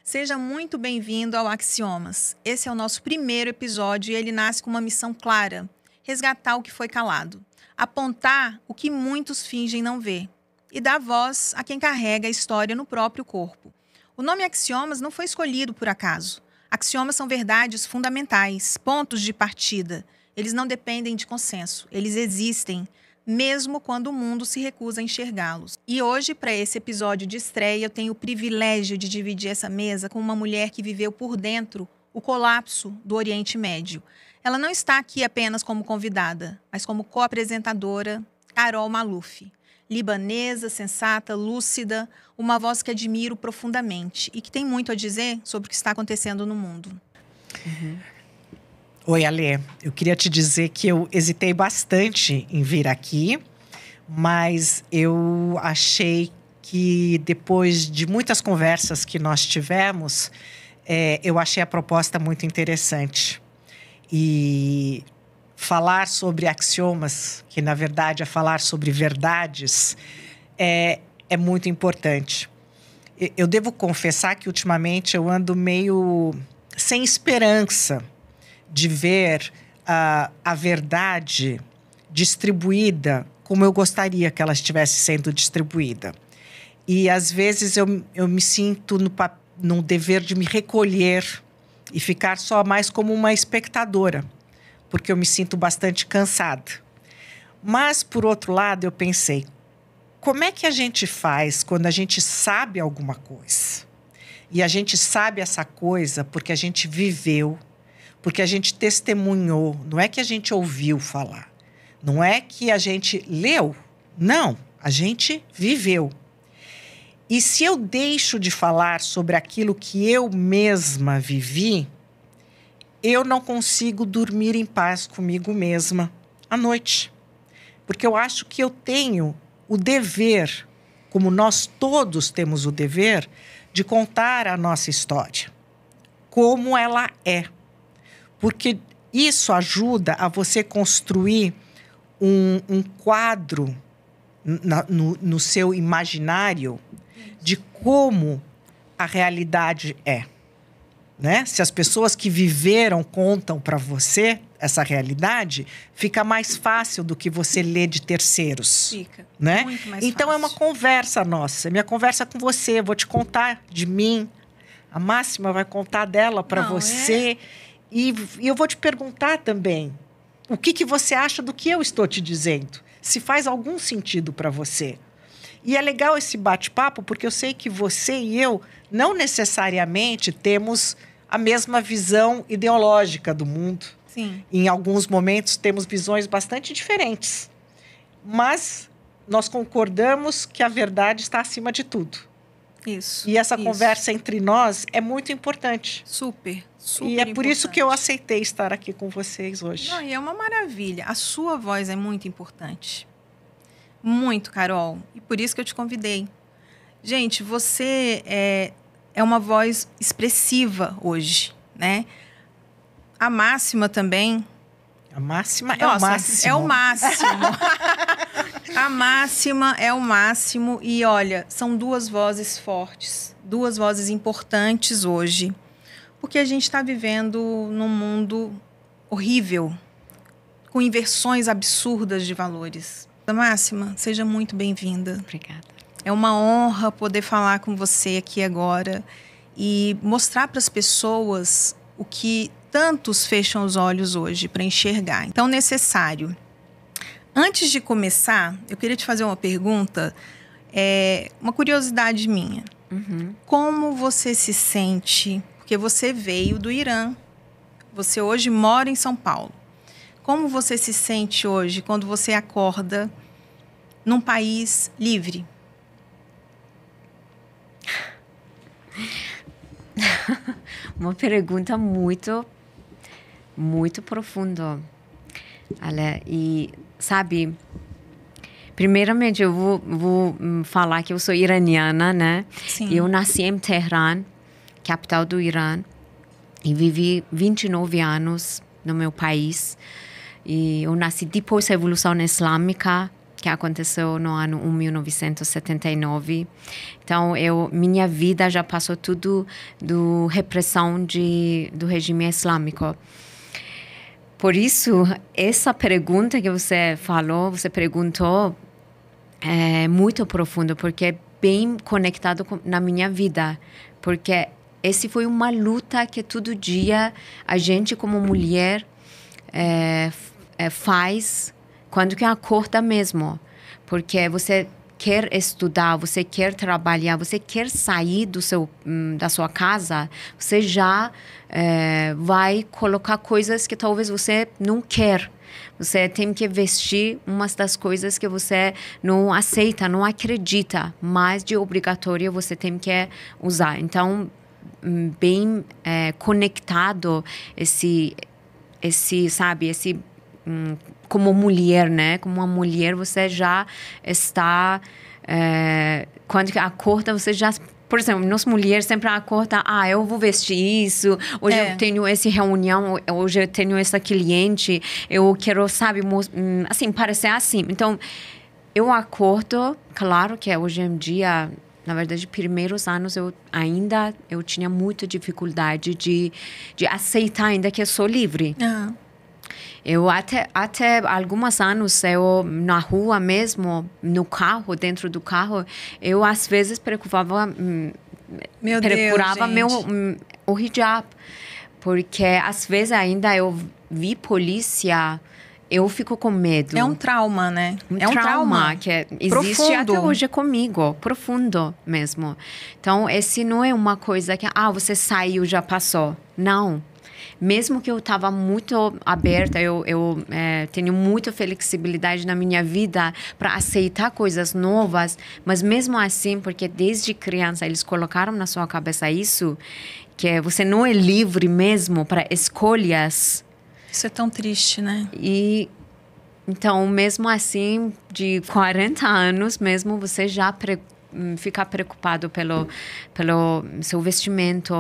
Seja muito bem-vindo ao Axiomas. Esse é o nosso primeiro episódio e ele nasce com uma missão clara: resgatar o que foi calado, apontar o que muitos fingem não ver e dar voz a quem carrega a história no próprio corpo. O nome Axiomas não foi escolhido por acaso. Axiomas são verdades fundamentais, pontos de partida. Eles não dependem de consenso, eles existem, mesmo quando o mundo se recusa a enxergá-los. E hoje, para esse episódio de estreia, eu tenho o privilégio de dividir essa mesa com uma mulher que viveu por dentro o colapso do Oriente Médio. Ela não está aqui apenas como convidada, mas como co-apresentadora, Carol Maluf. Libanesa, sensata, lúcida, uma voz que admiro profundamente e que tem muito a dizer sobre o que está acontecendo no mundo. Oi, Alê. Eu queria te dizer que eu hesitei bastante em vir aqui, mas eu achei que depois de muitas conversas que nós tivemos, eu achei a proposta muito interessante. E falar sobre axiomas, que na verdade é falar sobre verdades, é muito importante. Eu devo confessar que ultimamente eu ando meio sem esperança de ver a verdade distribuída como eu gostaria que ela estivesse sendo distribuída. E às vezes eu me sinto no dever de me recolher e ficar só mais como uma espectadora, porque eu me sinto bastante cansada. Mas, por outro lado, eu pensei, como é que a gente faz quando a gente sabe alguma coisa? E a gente sabe essa coisa porque a gente viveu, porque a gente testemunhou. Não é que a gente ouviu falar, não é que a gente leu, não, a gente viveu. E se eu deixo de falar sobre aquilo que eu mesma vivi, eu não consigo dormir em paz comigo mesma à noite. Porque eu acho que eu tenho o dever, como nós todos temos o dever, de contar a nossa história, como ela é. Porque isso ajuda a você construir um quadro no seu imaginário de como a realidade é. Né? Se as pessoas que viveram contam para você essa realidade, fica mais fácil do que você ler de terceiros. Fica, né? Muito mais então fácil. É uma conversa nossa, minha conversa com você. Eu vou te contar de mim, a Máxima vai contar dela para você. E eu vou te perguntar também o que você acha do que eu estou te dizendo, se faz algum sentido para você. E é legal esse bate-papo, porque eu sei que você e eu não necessariamente temos a mesma visão ideológica do mundo. Sim. Em alguns momentos temos visões bastante diferentes. Mas nós concordamos que a verdade está acima de tudo. Isso. E essa conversa entre nós é muito importante. Super e é por importante. isso que eu aceitei estar aqui com vocês hoje. Não, e é uma maravilha. A sua voz é muito importante. Muito, Carol. E por isso que eu te convidei. Gente, você é uma voz expressiva hoje, né? A Máxima também. A Máxima é o máximo. É o máximo. A Máxima é o máximo. E olha, são duas vozes fortes, duas vozes importantes hoje. Porque a gente está vivendo num mundo horrível, com inversões absurdas de valores. Máxima, seja muito bem-vinda. Obrigada. É uma honra poder falar com você aqui agora e mostrar para as pessoas o que tantos fecham os olhos hoje para enxergar. Então, necessário. Antes de começar, eu queria te fazer uma pergunta, uma curiosidade minha. Como você se sente? Porque você veio do Irã, você hoje mora em São Paulo. Como você se sente hoje quando você acorda num país livre? Uma pergunta muito, muito profunda. Olha, e sabe, primeiramente eu vou falar que eu sou iraniana, né? Sim. Eu nasci em Teherã, capital do Irã, e vivi 29 anos no meu país. E eu nasci depois da Revolução Islâmica, que aconteceu no ano 1979. Então, minha vida já passou tudo do repressão do regime islâmico. Por isso, essa pergunta que você perguntou, é muito profundo, porque é bem conectado na minha vida. Porque esse foi uma luta que todo dia a gente, como mulher, faz quando que acorda mesmo. Porque você quer estudar, você quer trabalhar, você quer sair da sua casa, você já vai colocar coisas que talvez você não quer. Você tem que vestir umas das coisas que você não aceita, não acredita, mas de obrigatório você tem que usar. Então, bem conectado como mulher, né? Como uma mulher, você já está... quando acorda, você já... Por exemplo, nós mulheres sempre acordam, eu vou vestir isso, hoje eu tenho essa reunião, hoje eu tenho essa cliente, eu quero, sabe, assim, parecer assim. Então, eu acordo, claro que hoje em dia... Na verdade, primeiros anos eu tinha muita dificuldade de aceitar ainda que eu sou livre. Uhum. Eu até alguns anos, na rua mesmo, no carro, dentro do carro, eu às vezes procurava o hijab. Porque às vezes ainda eu vi polícia... Eu fico com medo. É um trauma, né? Um trauma que existe profundo. Até hoje comigo. Profundo mesmo. Então, esse não é uma coisa que... você saiu, já passou. Não. Mesmo que eu estava muito aberta, eu tenho muita flexibilidade na minha vida para aceitar coisas novas. Mas mesmo assim, porque desde criança eles colocaram na sua cabeça isso, que você não é livre mesmo para escolhas... Isso é tão triste, né? E então, mesmo assim, de 40 anos mesmo, você já fica preocupado pelo seu vestimento,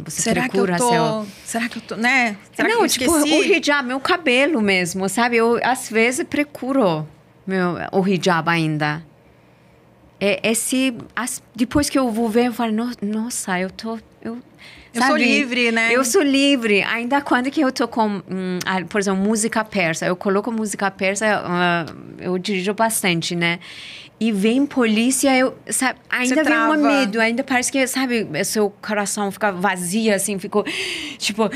você procura Será que eu tô, né? Será não, que eu tipo, esqueci? o hijab, meu cabelo mesmo, sabe? Eu, às vezes, procuro o hijab ainda. Depois que eu vou ver, eu falo, nossa, eu sou livre, né? Eu sou livre. Ainda quando que eu tô com, por exemplo, música persa. Eu coloco música persa, eu dirijo bastante, né? E vem polícia, ainda vem um medo. Ainda parece que, sabe, seu coração fica vazio, assim, ficou... Tipo,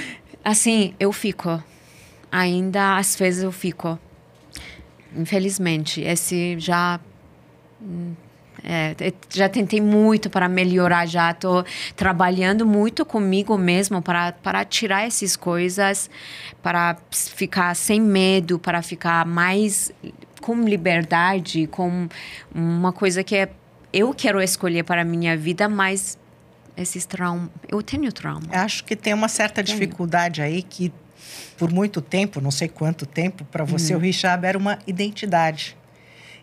assim, eu fico. Ainda, às vezes, eu fico. Infelizmente. Esse já... já tentei muito para melhorar, já estou trabalhando muito comigo mesmo para tirar essas coisas, para ficar sem medo, para ficar mais com liberdade, com uma coisa que eu quero escolher para a minha vida, mas esses traumas, eu tenho trauma. Acho que tem uma certa dificuldade aí que, por muito tempo, não sei quanto tempo, para você o hijab era uma identidade.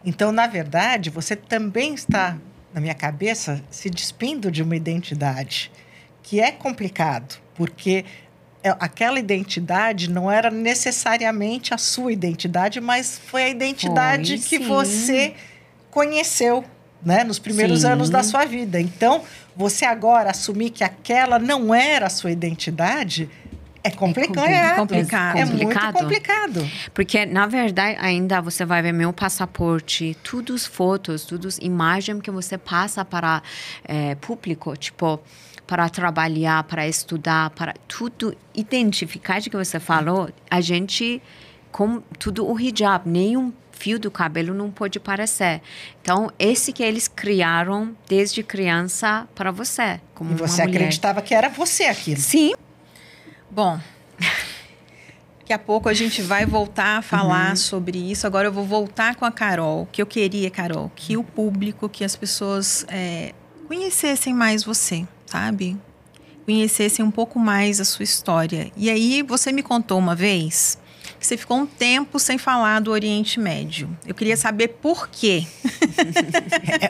Então, na verdade, você também está, na minha cabeça, se despindo de uma identidade, que é complicado, porque aquela identidade não era necessariamente a sua identidade, mas foi a identidade que você conheceu, né, nos primeiros anos da sua vida. Então, você agora assumir que aquela não era a sua identidade... É complicado. É muito complicado. Porque, na verdade, ainda você vai ver meu passaporte, todas as fotos, todas as imagens que você passa para público, tipo, para trabalhar, para estudar, para tudo identificar que você falou, a gente, com tudo o hijab, nenhum fio do cabelo não pode aparecer. Então, esse que eles criaram desde criança para você, como uma mulher. E você acreditava que era você aquilo. Sim. Bom, daqui a pouco a gente vai voltar a falar sobre isso. Agora eu vou voltar com a Carol. O que eu queria, Carol, que o público, que as pessoas conhecessem mais você, sabe? Conhecessem um pouco mais a sua história. E aí você me contou uma vez que você ficou um tempo sem falar do Oriente Médio. Eu queria saber por quê.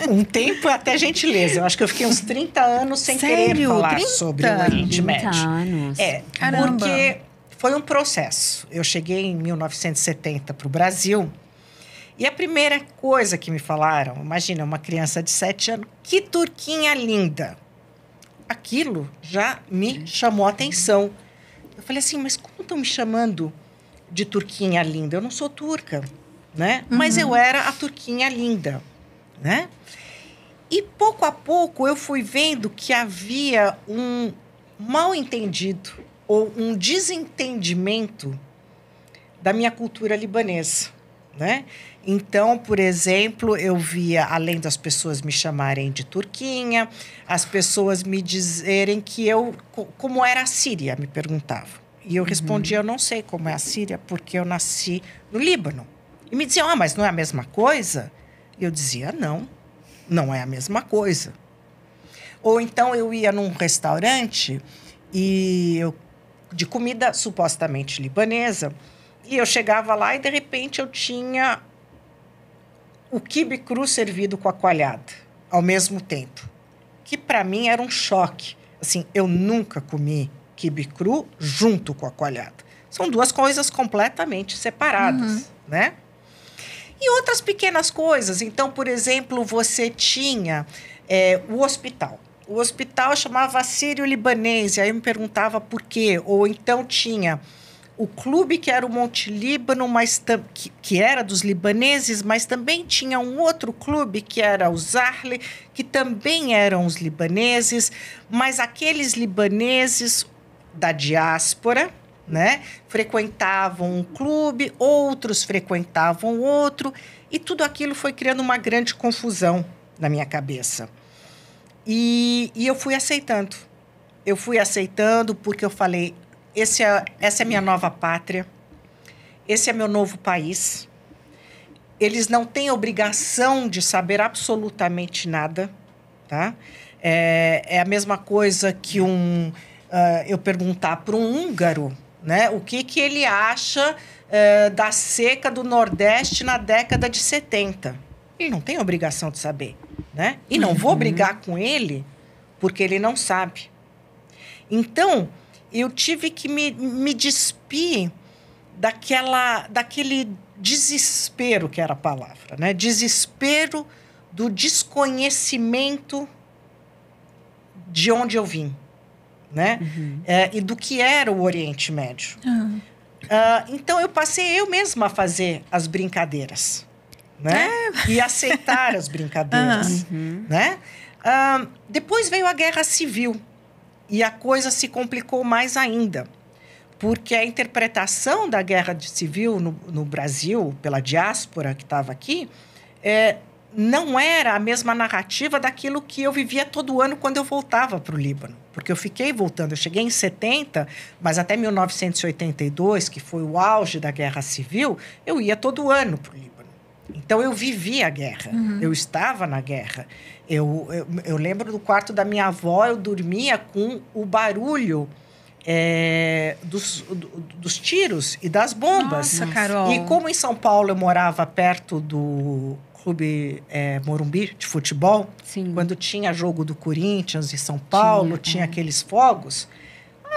Um tempo até gentileza. Eu acho que eu fiquei uns 30 anos sem querer falar sobre o Oriente Médio. 30 anos. Caramba. Porque foi um processo. Eu cheguei em 1970 para o Brasil E a primeira coisa que me falaram, imagina, uma criança de 7 anos, que turquinha linda. Aquilo já me chamou a atenção. Eu falei assim, mas como estão me chamando de turquinha linda? Eu não sou turca, né? Mas eu era a turquinha linda, né? E pouco a pouco eu fui vendo que havia um mal-entendido ou um desentendimento da minha cultura libanesa, né? Então, por exemplo, eu via, além das pessoas me chamarem de turquinha, as pessoas me dizerem que eu... Como era a Síria, me perguntavam. E eu respondia, eu não sei como é a Síria, porque eu nasci no Líbano. E me diziam, mas não é a mesma coisa? E eu dizia, não é a mesma coisa. Ou então eu ia num restaurante de comida supostamente libanesa, e eu chegava lá e, de repente, eu tinha o quibe cru servido com a coalhada, ao mesmo tempo. Que, para mim, era um choque. Assim, eu nunca comi quibe cru junto com a coalhada. São duas coisas completamente separadas, né? E outras pequenas coisas. Então, por exemplo, você tinha o hospital. O hospital chamava Sírio-Libanês, e aí eu me perguntava por quê. Ou então tinha o clube que era o Monte Líbano, mas que era dos libaneses, mas também tinha um outro clube que era o Zahle, que também eram os libaneses, mas aqueles libaneses da diáspora, né, frequentavam um clube, outros frequentavam outro, e tudo aquilo foi criando uma grande confusão na minha cabeça. E eu fui aceitando. Eu fui aceitando porque eu falei, essa é a minha nova pátria, esse é meu novo país. Eles não têm obrigação de saber absolutamente nada, tá? É a mesma coisa que eu perguntar para um húngaro, né, o que ele acha da seca do Nordeste na década de 70. Ele não tem obrigação de saber, né? E não vou brigar com ele porque ele não sabe. Então, eu tive que me despir daquele desespero que era a palavra, né? Desespero do desconhecimento de onde eu vim, né? E do que era o Oriente Médio. Então, eu passei eu mesma a fazer as brincadeiras, né? E aceitar as brincadeiras, né? Depois veio a Guerra Civil. E a coisa se complicou mais ainda, porque a interpretação da Guerra Civil no Brasil, pela diáspora que estava aqui, não era a mesma narrativa daquilo que eu vivia todo ano quando eu voltava para o Líbano. Porque eu fiquei voltando, eu cheguei em 70, mas até 1982, que foi o auge da Guerra Civil, eu ia todo ano para o Líbano. Então, eu vivia a guerra, eu estava na guerra. Eu lembro do quarto da minha avó, eu dormia com o barulho dos tiros e das bombas. Nossa, Carol. E como em São Paulo eu morava perto do Clube Morumbi de futebol, quando tinha jogo do Corinthians em São Paulo, tinha aqueles fogos,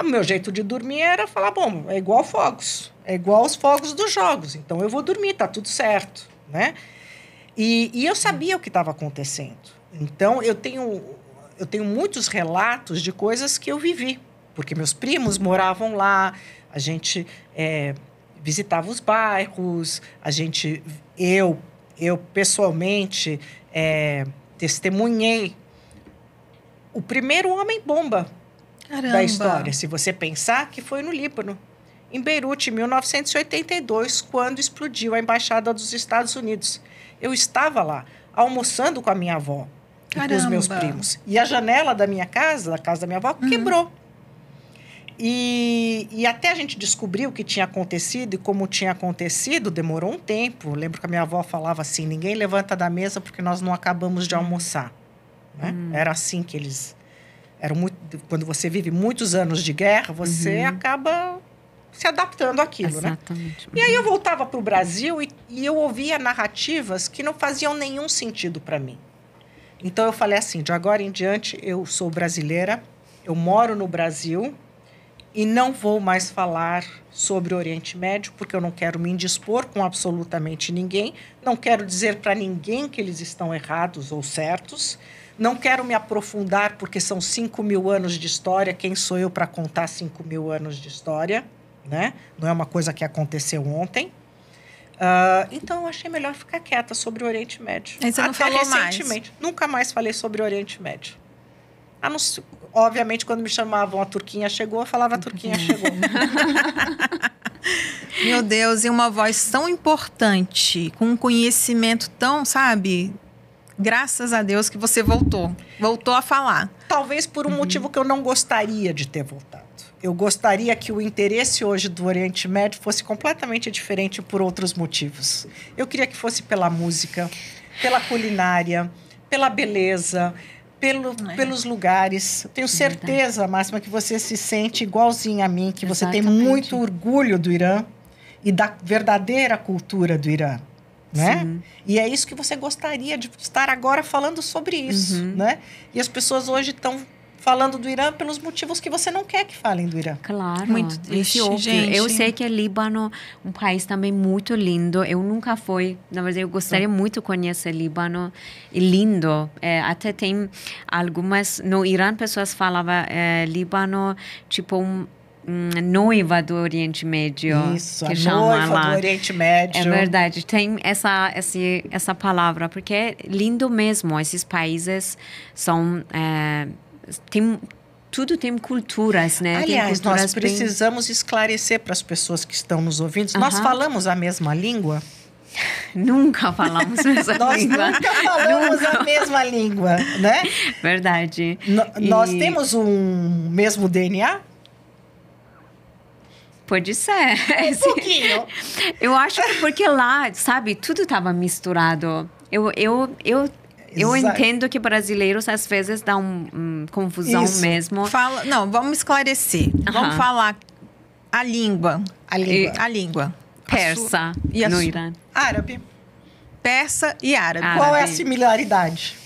o meu jeito de dormir era falar, bom, é igual fogos, é igual os fogos dos jogos, então eu vou dormir, tá tudo certo, né? E eu sabia o que estava acontecendo. Então, eu tenho muitos relatos de coisas que eu vivi, porque meus primos moravam lá, a gente visitava os bairros, eu pessoalmente testemunhei o primeiro homem-bomba da história, se você pensar que foi no Líbano, em Beirute, em 1982, quando explodiu a Embaixada dos Estados Unidos. Eu estava lá, almoçando com a minha avó e com os meus primos. E a janela da minha casa, da casa da minha avó, quebrou. E até a gente descobrir o que tinha acontecido e como tinha acontecido, demorou um tempo. Eu lembro que a minha avó falava assim, ninguém levanta da mesa porque nós não acabamos de almoçar. Né? Era assim que eles... Quando você vive muitos anos de guerra, você acaba se adaptando àquilo, Exatamente. né? E aí eu voltava para o Brasil e eu ouvia narrativas que não faziam nenhum sentido para mim. Então, eu falei assim, de agora em diante, eu sou brasileira, eu moro no Brasil e não vou mais falar sobre o Oriente Médio, porque eu não quero me indispor com absolutamente ninguém, não quero dizer para ninguém que eles estão errados ou certos, não quero me aprofundar, porque são 5.000 anos de história, quem sou eu para contar 5.000 anos de história, né? Não é uma coisa que aconteceu ontem. Então, eu achei melhor ficar quieta sobre o Oriente Médio. E você não falou recentemente. Mais? Nunca mais falei sobre o Oriente Médio. Obviamente, quando me chamavam a Turquinha chegou, eu falava a Turquinha chegou. Meu Deus, e uma voz tão importante, com um conhecimento tão, sabe... Graças a Deus que você voltou a falar. Talvez por um motivo que eu não gostaria de ter voltado. Eu gostaria que o interesse hoje do Oriente Médio fosse completamente diferente por outros motivos. Eu queria que fosse pela música, pela culinária, pela beleza, pelos lugares. Eu tenho certeza, Máxima, que você se sente igualzinha a mim, que você tem muito orgulho do Irã e da verdadeira cultura do Irã. Né? Sim. E é isso que você gostaria de estar agora falando sobre isso, né? E as pessoas hoje estão falando do Irã pelos motivos que você não quer que falem do Irã. Claro. Muito triste, gente. Eu sei que o Líbano é um país também muito lindo. Eu nunca fui, na verdade, eu gostaria muito de conhecer o Líbano. É lindo. Até tem algumas... No Irã, pessoas falavam Líbano, tipo noiva do Oriente Médio. Isso, que a chama noiva lá. do Oriente Médio. É verdade, tem essa palavra, porque é lindo mesmo. Esses países são... tudo tem culturas, né? Aliás, tem culturas nós precisamos esclarecer para as pessoas que estão nos ouvindo. Nós falamos a mesma língua? Nunca falamos a mesma língua. Nós nunca falamos a mesma língua, né? Verdade. Nós temos um mesmo DNA? Pode ser. Um pouquinho. Eu acho que porque lá, sabe, tudo estava misturado. Eu entendo que brasileiros às vezes dão confusão mesmo. Vamos esclarecer. Vamos falar a língua. A língua. Persa no Irã. Árabe. Persa e árabe. Qual é a similaridade?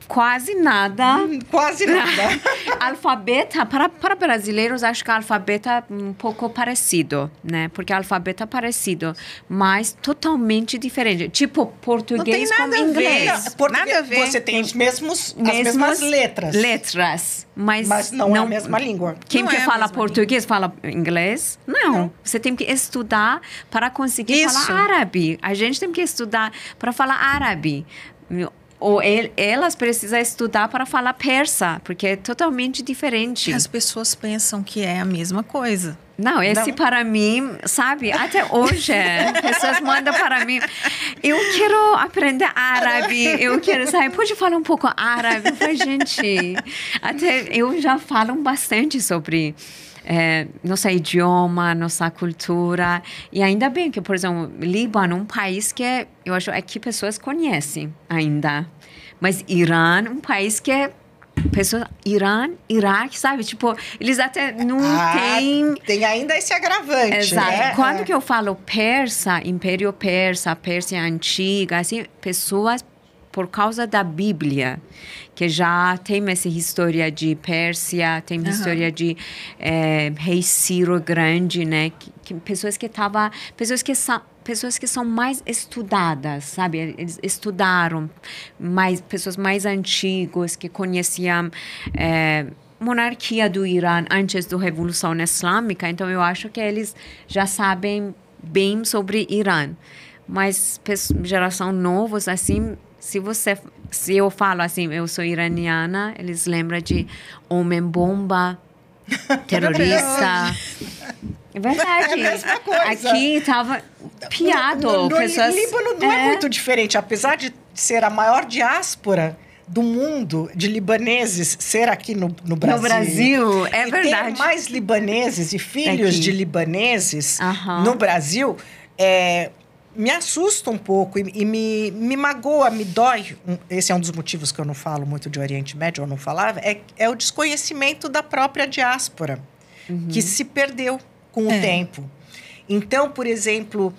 Quase nada. Quase nada. Alfabeto, para brasileiros, acho que o alfabeto é um pouco parecido, né? Porque o alfabeto é parecido, mas totalmente diferente. Tipo, português com inglês. Nada a ver. Você tem as mesmas letras. Letras. Mas não é a mesma língua. Quem que fala português fala inglês? Não. Você tem que estudar para conseguir falar árabe. A gente tem que estudar para falar árabe. Ou elas precisam estudar para falar persa, porque é totalmente diferente. As pessoas pensam que é a mesma coisa. Não, para mim, sabe, até hoje, pessoas mandam para mim, eu quero aprender árabe, eu quero, sabe, pode falar um pouco árabe? Eu falei, gente, até eu já falo bastante sobre nosso idioma, nossa cultura. E ainda bem que, por exemplo, Líbano é um país que eu acho que pessoas conhecem ainda. Mas Irã é um país que Irã, Iraque, sabe? Tipo, eles até não têm... Tem ainda esse agravante, exato. Né? Quando que eu falo persa, Império Persa, Pérsia Antiga, assim, pessoas por causa da Bíblia, que já tem essa história de Pérsia, tem história de rei Ciro Grande, né? Pessoas que são mais estudadas, sabe? Eles estudaram, pessoas mais antigas que conheciam monarquia do Irã antes da Revolução Islâmica. Então, eu acho que eles já sabem bem sobre Irã. Mas geração novos, assim, se eu falo assim, eu sou iraniana, eles lembram de homem-bomba, terrorista. É verdade. É a mesma coisa. Aqui estava piado. Pessoas... Líbano não é muito diferente. Apesar de ser a maior diáspora do mundo de libaneses ser aqui no Brasil. No Brasil, é verdade. Ter mais libaneses e filhos de libaneses no Brasil, me assusta um pouco e me magoa, me dói. Esse é um dos motivos que eu não falo muito de Oriente Médio, eu não falava, é o desconhecimento da própria diáspora, que se perdeu com o tempo. Então, por exemplo,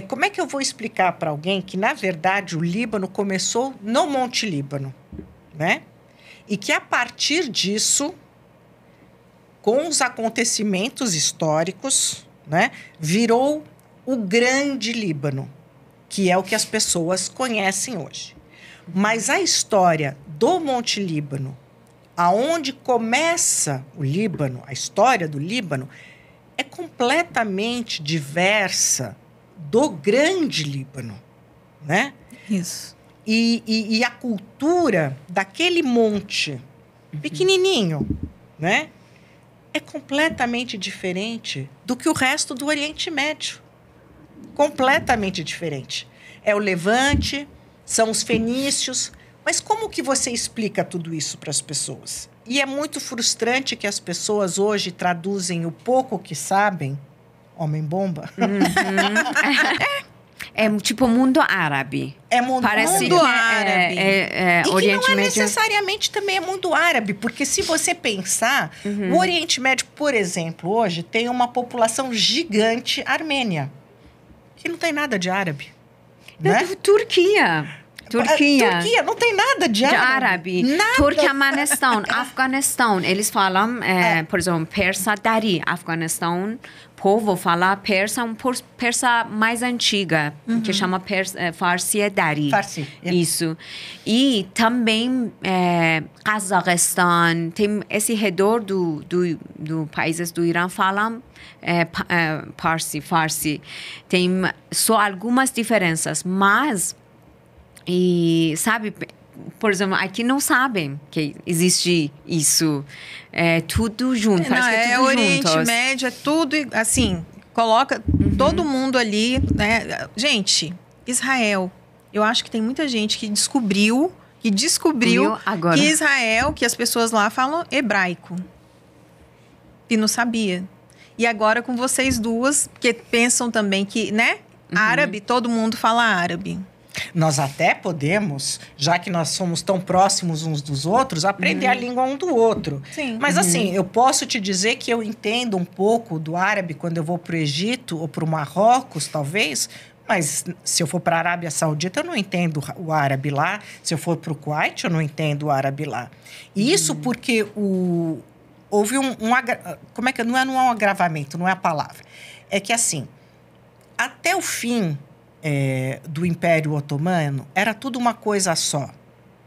como é que eu vou explicar para alguém que, na verdade, o Líbano começou no Monte Líbano, né? E que, a partir disso, com os acontecimentos históricos, né, virou o Grande Líbano, que é o que as pessoas conhecem hoje. Mas a história do Monte Líbano, aonde começa o Líbano, a história do Líbano, é completamente diversa do Grande Líbano, né? Isso. E a cultura daquele monte pequenininho, né, é completamente diferente do que o resto do Oriente Médio. Completamente diferente. É o Levante, são os fenícios. Mas como que você explica tudo isso para as pessoas? E é muito frustrante que as pessoas hoje traduzem o pouco que sabem, homem-bomba. É tipo mundo árabe. É mundo árabe. E Oriente que não é Médio. necessariamente também é mundo árabe, porque se você pensar, o Oriente Médio, por exemplo, hoje tem uma população gigante armênia, que não tem nada de árabe. Né? Turquia Turquia não tem nada de árabe. Nada. Turkmenistão, Afeganistão, eles falam, por exemplo, persa dari. Afeganistão, povo fala persa, persa mais antiga, que chama Farsi dari. Farsi. Isso. E também Cazaquistão, tem esse redor do países do Irã falam Farsi. Tem só algumas diferenças, mas e sabe, por exemplo, aqui não sabem que existe isso. É tudo junto, parece que é tudo Oriente juntos. Médio, é tudo assim, coloca todo mundo ali, né? Gente, Israel, eu acho que tem muita gente que descobriu agora. que Israel, que as pessoas lá falam hebraico. E não sabia. E agora com vocês duas, que pensam também que, né? Árabe, todo mundo fala árabe. Nós até podemos, já que nós somos tão próximos uns dos outros, aprender a língua um do outro. Sim. Mas assim, eu posso te dizer que eu entendo um pouco do árabe quando eu vou para o Egito ou para o Marrocos, talvez. Mas se eu for para a Arábia Saudita, eu não entendo o árabe lá. Se eu for para o Kuwait, eu não entendo o árabe lá. E isso porque houve como é que não é um agravamento, não é a palavra. É que assim, até o fim do Império Otomano, era tudo uma coisa só,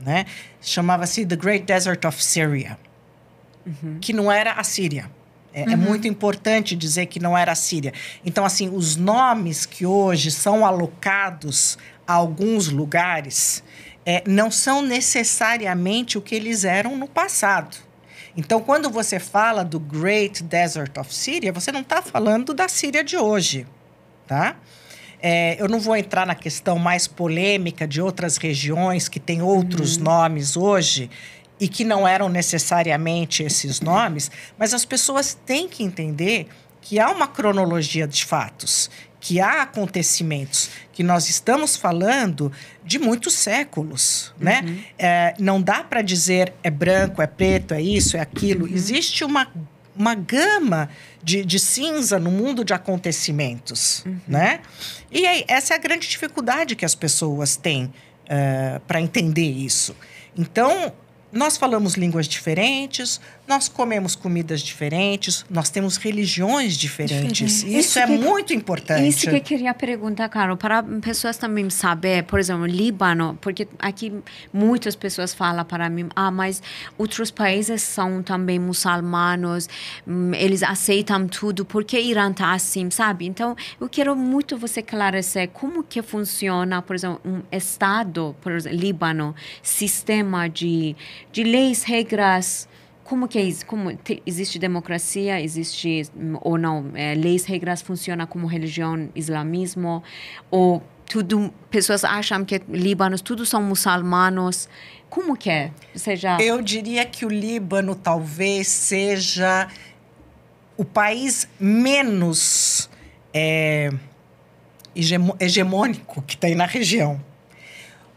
né? Chamava-se The Great Desert of Syria, que não era a Síria. É muito importante dizer que não era a Síria. Então, assim, os nomes que hoje são alocados a alguns lugares não são necessariamente o que eles eram no passado. Então, quando você fala do Great Desert of Syria, você não está falando da Síria de hoje, tá? Eu não vou entrar na questão mais polêmica de outras regiões que têm outros nomes hoje e que não eram necessariamente esses nomes, mas as pessoas têm que entender que há uma cronologia de fatos, que há acontecimentos, que nós estamos falando de muitos séculos, né? Não dá para dizer é branco, é preto, é isso, é aquilo. Existe uma gama de cinza no mundo de acontecimentos, né? E aí, essa é a grande dificuldade que as pessoas têm para entender isso. Então, nós falamos línguas diferentes, nós comemos comidas diferentes, nós temos religiões diferentes. Isso é muito importante. Isso que eu queria perguntar, Carol, para pessoas também saber, por exemplo, Líbano, porque aqui muitas pessoas falam para mim, mas outros países são também muçulmanos, eles aceitam tudo, por que Irã está assim, sabe? Então, eu quero muito você esclarecer como que funciona, por exemplo, um Estado, por exemplo, Líbano, sistema de leis, regras. Como que é isso? Existe democracia? Existe ou não? Leis, regras funcionam como religião, islamismo? Ou pessoas acham que Líbanos todos são muçulmanos? Como que é? Eu diria que o Líbano talvez seja o país menos hegemônico que tem na região.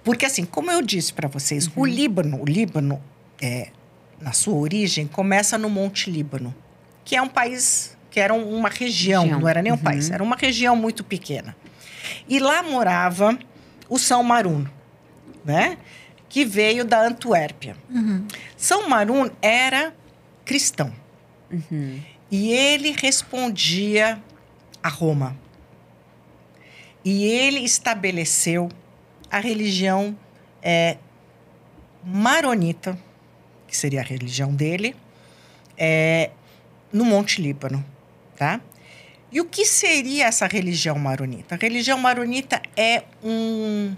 Porque assim, como eu disse para vocês, o Líbano na sua origem, começa no Monte Líbano, que é um país, que era uma região, não era nem um país, era uma região muito pequena. E lá morava o São Marun, né? Que veio da Antuérpia. São Marun era cristão, E ele respondia a Roma. E ele estabeleceu a religião maronita, que seria a religião dele, no Monte Líbano, tá? E o que seria essa religião maronita? A religião maronita é um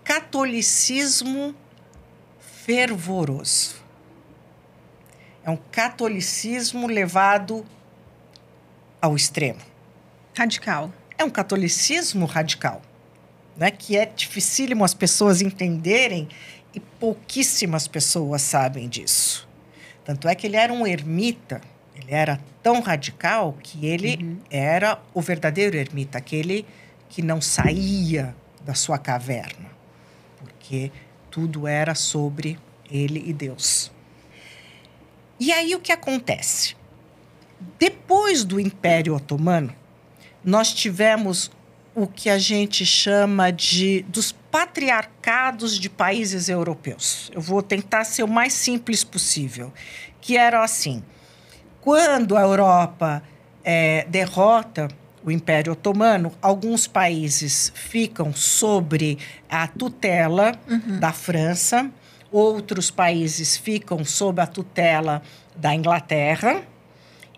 catolicismo fervoroso. É um catolicismo levado ao extremo. Radical. É um catolicismo radical, né? Que é dificílimo as pessoas entenderem e pouquíssimas pessoas sabem disso. Tanto é que ele era um ermita, ele era tão radical que ele era o verdadeiro ermita, aquele que não saía da sua caverna, porque tudo era sobre ele e Deus. E aí o que acontece? Depois do Império Otomano, nós tivemos o que a gente chama dos patriarcados de países europeus. Eu vou tentar ser o mais simples possível, que era assim: quando a Europa derrota o Império Otomano, alguns países ficam sobre a tutela da França, outros países ficam sob a tutela da Inglaterra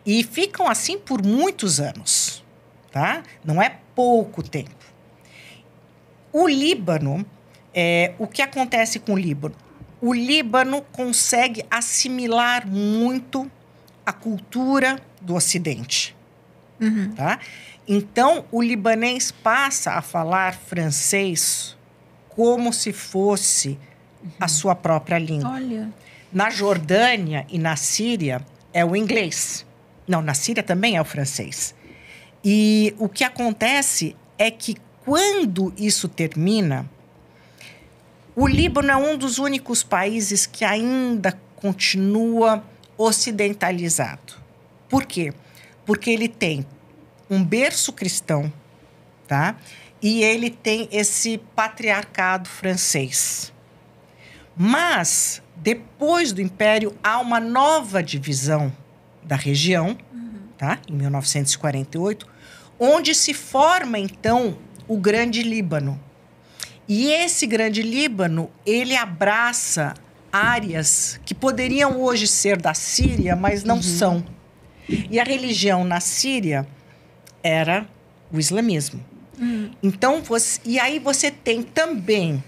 e ficam assim por muitos anos. Tá? Não é pouco tempo. O Líbano, o que acontece com o Líbano? O Líbano consegue assimilar muito a cultura do Ocidente. Tá? Então, o libanês passa a falar francês como se fosse a sua própria língua. Olha. Na Jordânia e na Síria é o inglês. Não, na Síria também é o francês. E o que acontece é que, quando isso termina, o Líbano é um dos únicos países que ainda continua ocidentalizado. Por quê? Porque ele tem um berço cristão, tá? E ele tem esse patriarcado francês. Mas, depois do Império, há uma nova divisão da região, tá? Em 1948, onde se forma, então, o Grande Líbano. E esse Grande Líbano, ele abraça áreas que poderiam hoje ser da Síria, mas não são. E a religião na Síria era o islamismo. Então, e aí você tem também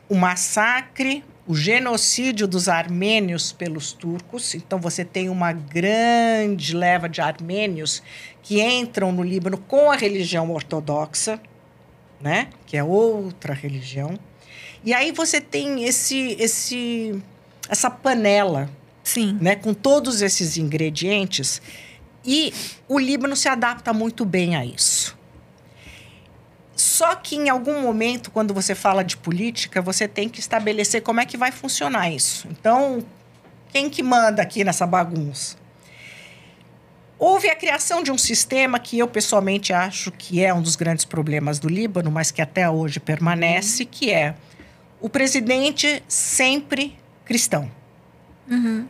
o massacre, o genocídio dos armênios pelos turcos. Então, você tem uma grande leva de armênios que entram no Líbano com a religião ortodoxa, né? Que é outra religião. E aí você tem essa panela, sim, né? Com todos esses ingredientes. E o Líbano se adapta muito bem a isso. Só que, em algum momento, quando você fala de política, você tem que estabelecer como é que vai funcionar isso. Então, quem que manda aqui nessa bagunça? Houve a criação de um sistema que eu, pessoalmente, acho que é um dos grandes problemas do Líbano, mas que até hoje permanece, que é o presidente sempre cristão.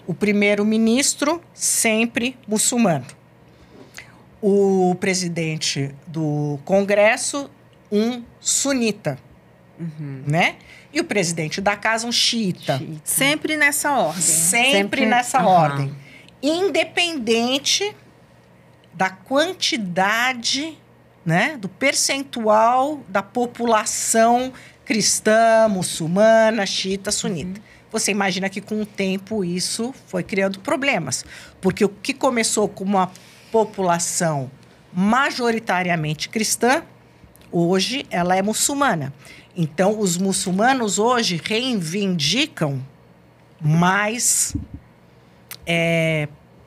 O primeiro-ministro sempre muçulmano. O presidente do Congresso, um sunita, né? E o presidente da casa, um xiita. Sempre nessa ordem. Sempre nessa ordem. Independente da quantidade, né? Do percentual da população cristã, muçulmana, xiita, sunita. Você imagina que, com o tempo, isso foi criando problemas. Porque o que começou com uma população majoritariamente cristã, hoje ela é muçulmana. Então, os muçulmanos hoje reivindicam mais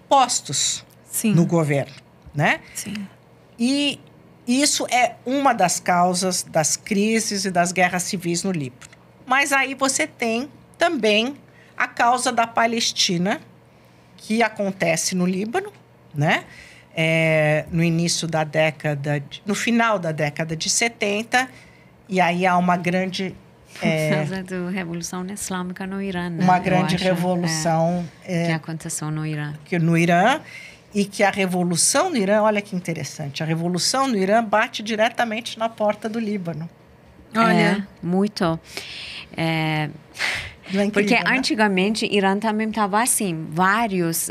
postos no governo, né? Sim. E isso é uma das causas das crises e das guerras civis no Líbano. Mas aí você tem também a causa da Palestina, que acontece no Líbano, né? No início da década, no final da década de 70, e aí há uma grande... Por causa da Revolução Islâmica no Irã, né? Uma grande revolução... que aconteceu no Irã. No Irã. e que a revolução no Irã, olha que interessante, a revolução no Irã bate diretamente na porta do Líbano. Olha. Muito. Não é incrível, Porque né? antigamente Irã também estava assim, vários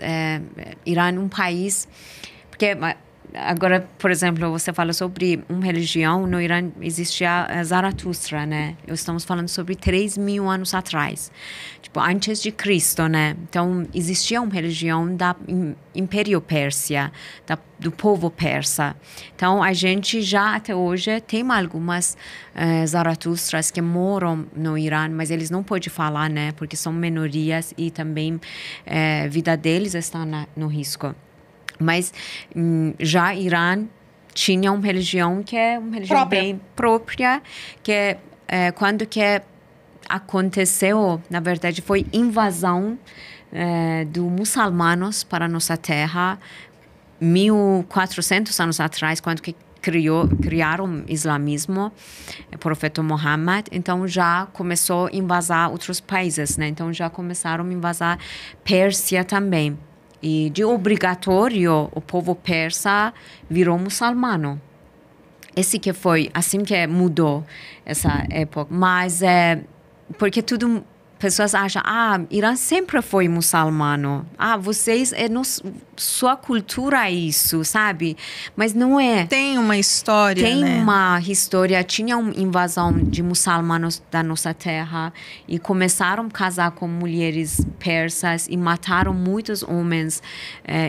Irã um país, porque agora, por exemplo, você fala sobre uma religião, no Irã existia Zaratustra, né? Estamos falando sobre 3.000 anos atrás, tipo, antes de Cristo, né? Então, existia uma religião da Império Pérsia, do povo persa. Então, a gente já até hoje tem algumas Zaratustras que moram no Irã, mas eles não podem falar, né? Porque são minorias e também a vida deles está no risco. Mas já Irã tinha uma religião que é uma religião bem própria, que quando que aconteceu, na verdade, foi invasão dos muçulmanos para a nossa terra 1.400 anos atrás, quando que criaram o islamismo, o profeta Muhammad, então já começou a invasar outros países, né? Então já começaram a invasar Pérsia também. E de obrigatório, o povo persa virou muçulmano. Esse que foi, assim que mudou essa época. Mas porque pessoas acham, Irã sempre foi muçulmano. Vocês, sua cultura é isso, sabe? Mas não é. Tem uma história, Tem né? uma história, tinha uma invasão de muçulmanos da nossa terra e começaram a casar com mulheres persas e mataram muitos homens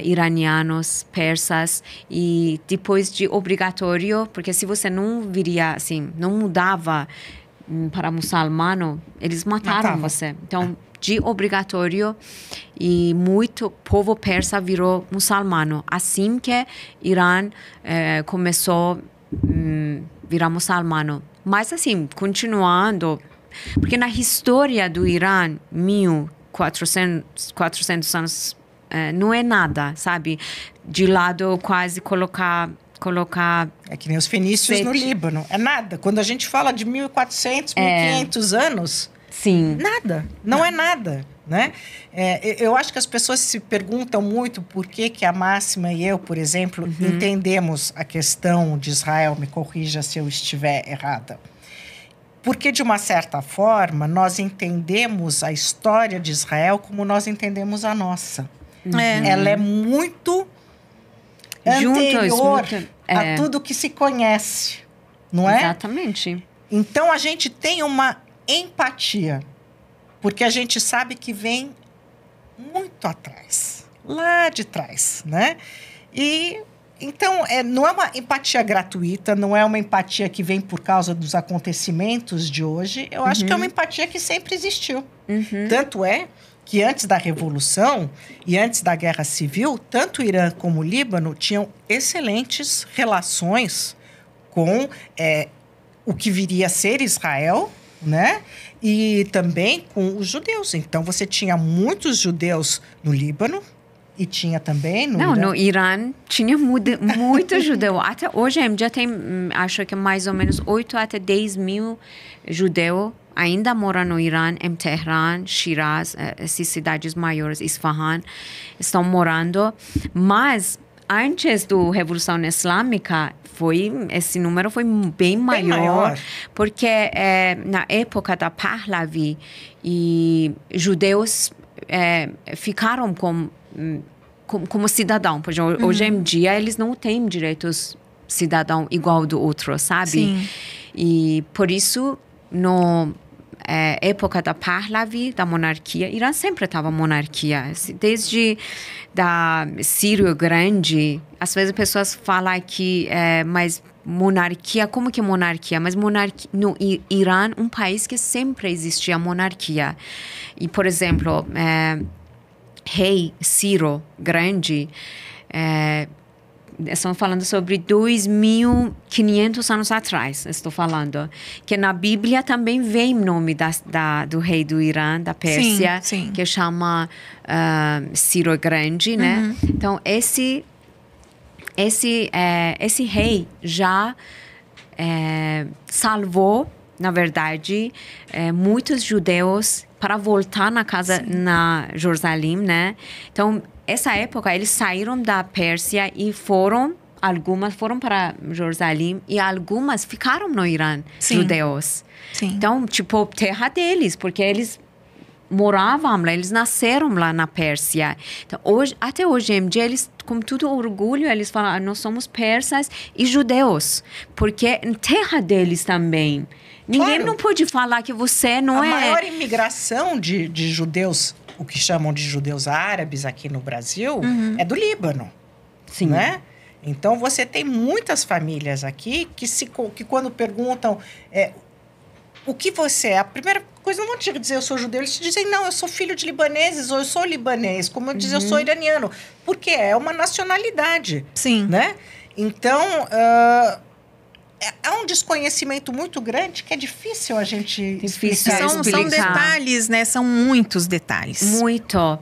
iranianos, persas, e depois de obrigatório, porque se você não viria assim, não mudava para muçulmano, eles mataram você. Então, de obrigatório, e muito povo persa virou muçulmano. Assim que Irã começou a virar muçulmano. Mas assim, continuando, porque na história do Irã, 1.400 anos, não é nada, sabe? De lado, quase colocar... É que nem os fenícios no Líbano. É nada. Quando a gente fala de 1.400, 1.500 anos... Sim. Nada. Não é nada, né? Eu acho que as pessoas se perguntam muito por que a Máxima e eu, por exemplo, entendemos a questão de Israel. Me corrija se eu estiver errada. Porque, de uma certa forma, nós entendemos a história de Israel como nós entendemos a nossa. Ela é muito... anterior a tudo que se conhece, não é? Exatamente. Então, a gente tem uma empatia, porque a gente sabe que vem muito atrás, lá de trás, né? E, então, não é uma empatia gratuita, não é uma empatia que vem por causa dos acontecimentos de hoje. Eu acho que é uma empatia que sempre existiu. Tanto é que antes da Revolução e antes da Guerra Civil, tanto o Irã como o Líbano tinham excelentes relações com o que viria a ser Israel, né? E também com os judeus. Então, você tinha muitos judeus no Líbano e tinha também no Irã. No Irã tinha muito judeu. Até hoje já tem, acho que mais ou menos 8 até 10 mil judeus ainda moram no Irã, em Teherã, Shiraz, essas cidades maiores, Isfahan, estão morando. Mas antes da Revolução Islâmica, esse número foi bem maior. Porque na época da Pahlavi, judeus ficaram como cidadão. Porque hoje em dia eles não têm direitos cidadão igual do outro, sabe? Sim. E por isso, no época da Pahlavi, da monarquia, Irã sempre estava monarquia. Desde da Sírio Grande, às vezes as pessoas falam que mas monarquia, como que monarquia? Mas monarquia, no Irã, um país que sempre existia monarquia. E, por exemplo, rei Ciro Grande, estamos falando sobre 2.500 anos atrás, estou falando. Que na Bíblia também vem o nome do rei do Irã, da Pérsia, sim. que chama Ciro Grande, né? Então, esse rei já salvou, na verdade, muitos judeus para voltar na casa, na Jerusalém, né? Então, essa época, eles saíram da Pérsia e algumas foram para Jerusalém e algumas ficaram no Irã, judeus. Sim. Então, tipo, terra deles, porque eles moravam lá, eles nasceram lá na Pérsia. Então, até hoje em dia, eles, com todo orgulho, eles falam, nós somos persas e judeus, porque é terra deles também. Ninguém não pode falar que você não é... A maior imigração de judeus, o que chamam de judeus árabes aqui no Brasil, é do Líbano. Sim. Né? Então, você tem muitas famílias aqui que quando perguntam o que você é, a primeira coisa, não vão te dizer eu sou judeu, eles te dizem, não, eu sou filho de libaneses, ou eu sou libanês, como eu dizer, eu sou iraniano, porque é uma nacionalidade. Sim. Né? Então, é um desconhecimento muito grande que é difícil a gente explicar. São detalhes, né? São muitos detalhes. Muito.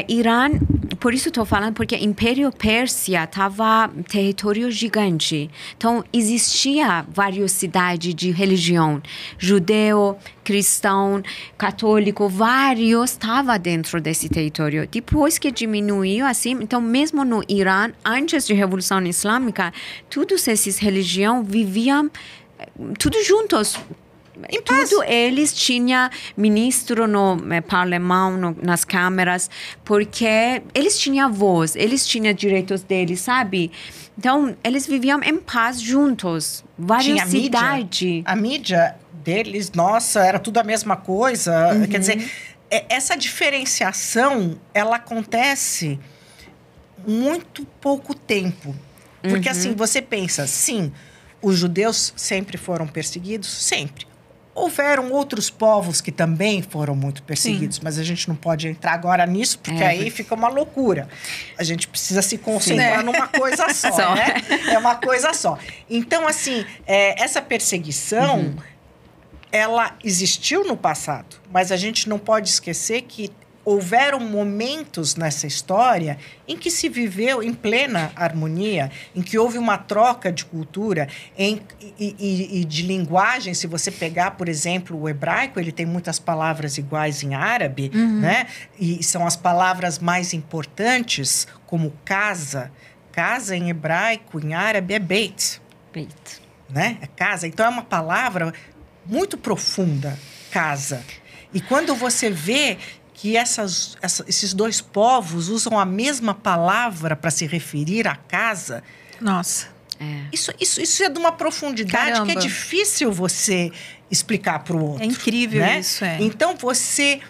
Irã, por isso estou falando, porque o Império Pérsia estava território gigante. Então, existia várias cidades de religião. Judeu, cristão, católico, vários estavam dentro desse território. Depois que diminuiu, assim, então, mesmo no Irã, antes da Revolução Islâmica, todas essas religiões viviam tudo juntos. Tudo eles tinham ministro no parlamento, nas câmaras, porque eles tinham voz, eles tinham direitos deles, sabe? Então, eles viviam em paz juntos. Várias cidades. A mídia deles, nossa, era tudo a mesma coisa. Quer dizer, essa diferenciação, ela acontece muito pouco tempo. Porque, assim, você pensa, sim, os judeus sempre foram perseguidos? Sempre. Houveram outros povos que também foram muito perseguidos, mas a gente não pode entrar agora nisso, porque aí fica uma loucura. A gente precisa se concentrar numa coisa só, né? É uma coisa só. Então, assim, essa perseguição, ela existiu no passado, mas a gente não pode esquecer que houveram momentos nessa história em que se viveu em plena harmonia, em que houve uma troca de cultura e de linguagem. Se você pegar, por exemplo, o hebraico, ele tem muitas palavras iguais em árabe, né? E são as palavras mais importantes, como casa. Casa em hebraico, em árabe, é beit. Beit. Né? É casa. Então, é uma palavra muito profunda, casa. E quando você vê que esses dois povos usam a mesma palavra para se referir à casa. Nossa. Isso é de uma profundidade que é difícil você explicar para o outro. É incrível, né? Isso. Então, você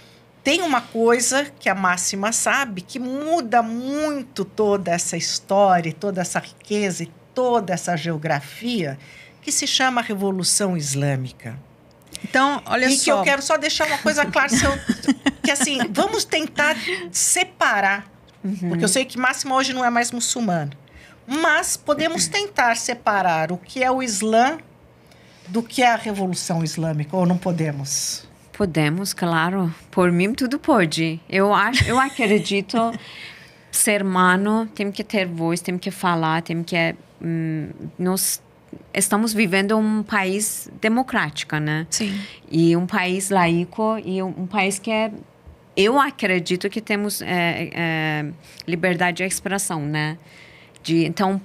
tem uma coisa que a Máxima sabe, que muda muito toda essa história, toda essa riqueza e toda essa geografia, que se chama Revolução Islâmica. Então, olha só. E que eu quero só deixar uma coisa clara, que assim, vamos tentar separar, porque eu sei que Máxima hoje não é mais muçulmano, mas podemos tentar separar o que é o Islã do que é a Revolução Islâmica, ou não podemos? Podemos, claro. Por mim, tudo pode. Eu acredito, ser humano, tem que ter voz, tem que falar, tem que... nós estamos vivendo um país democrático, né? Sim. E um país laico e um país que eu acredito que temos liberdade de expressão, né? Então,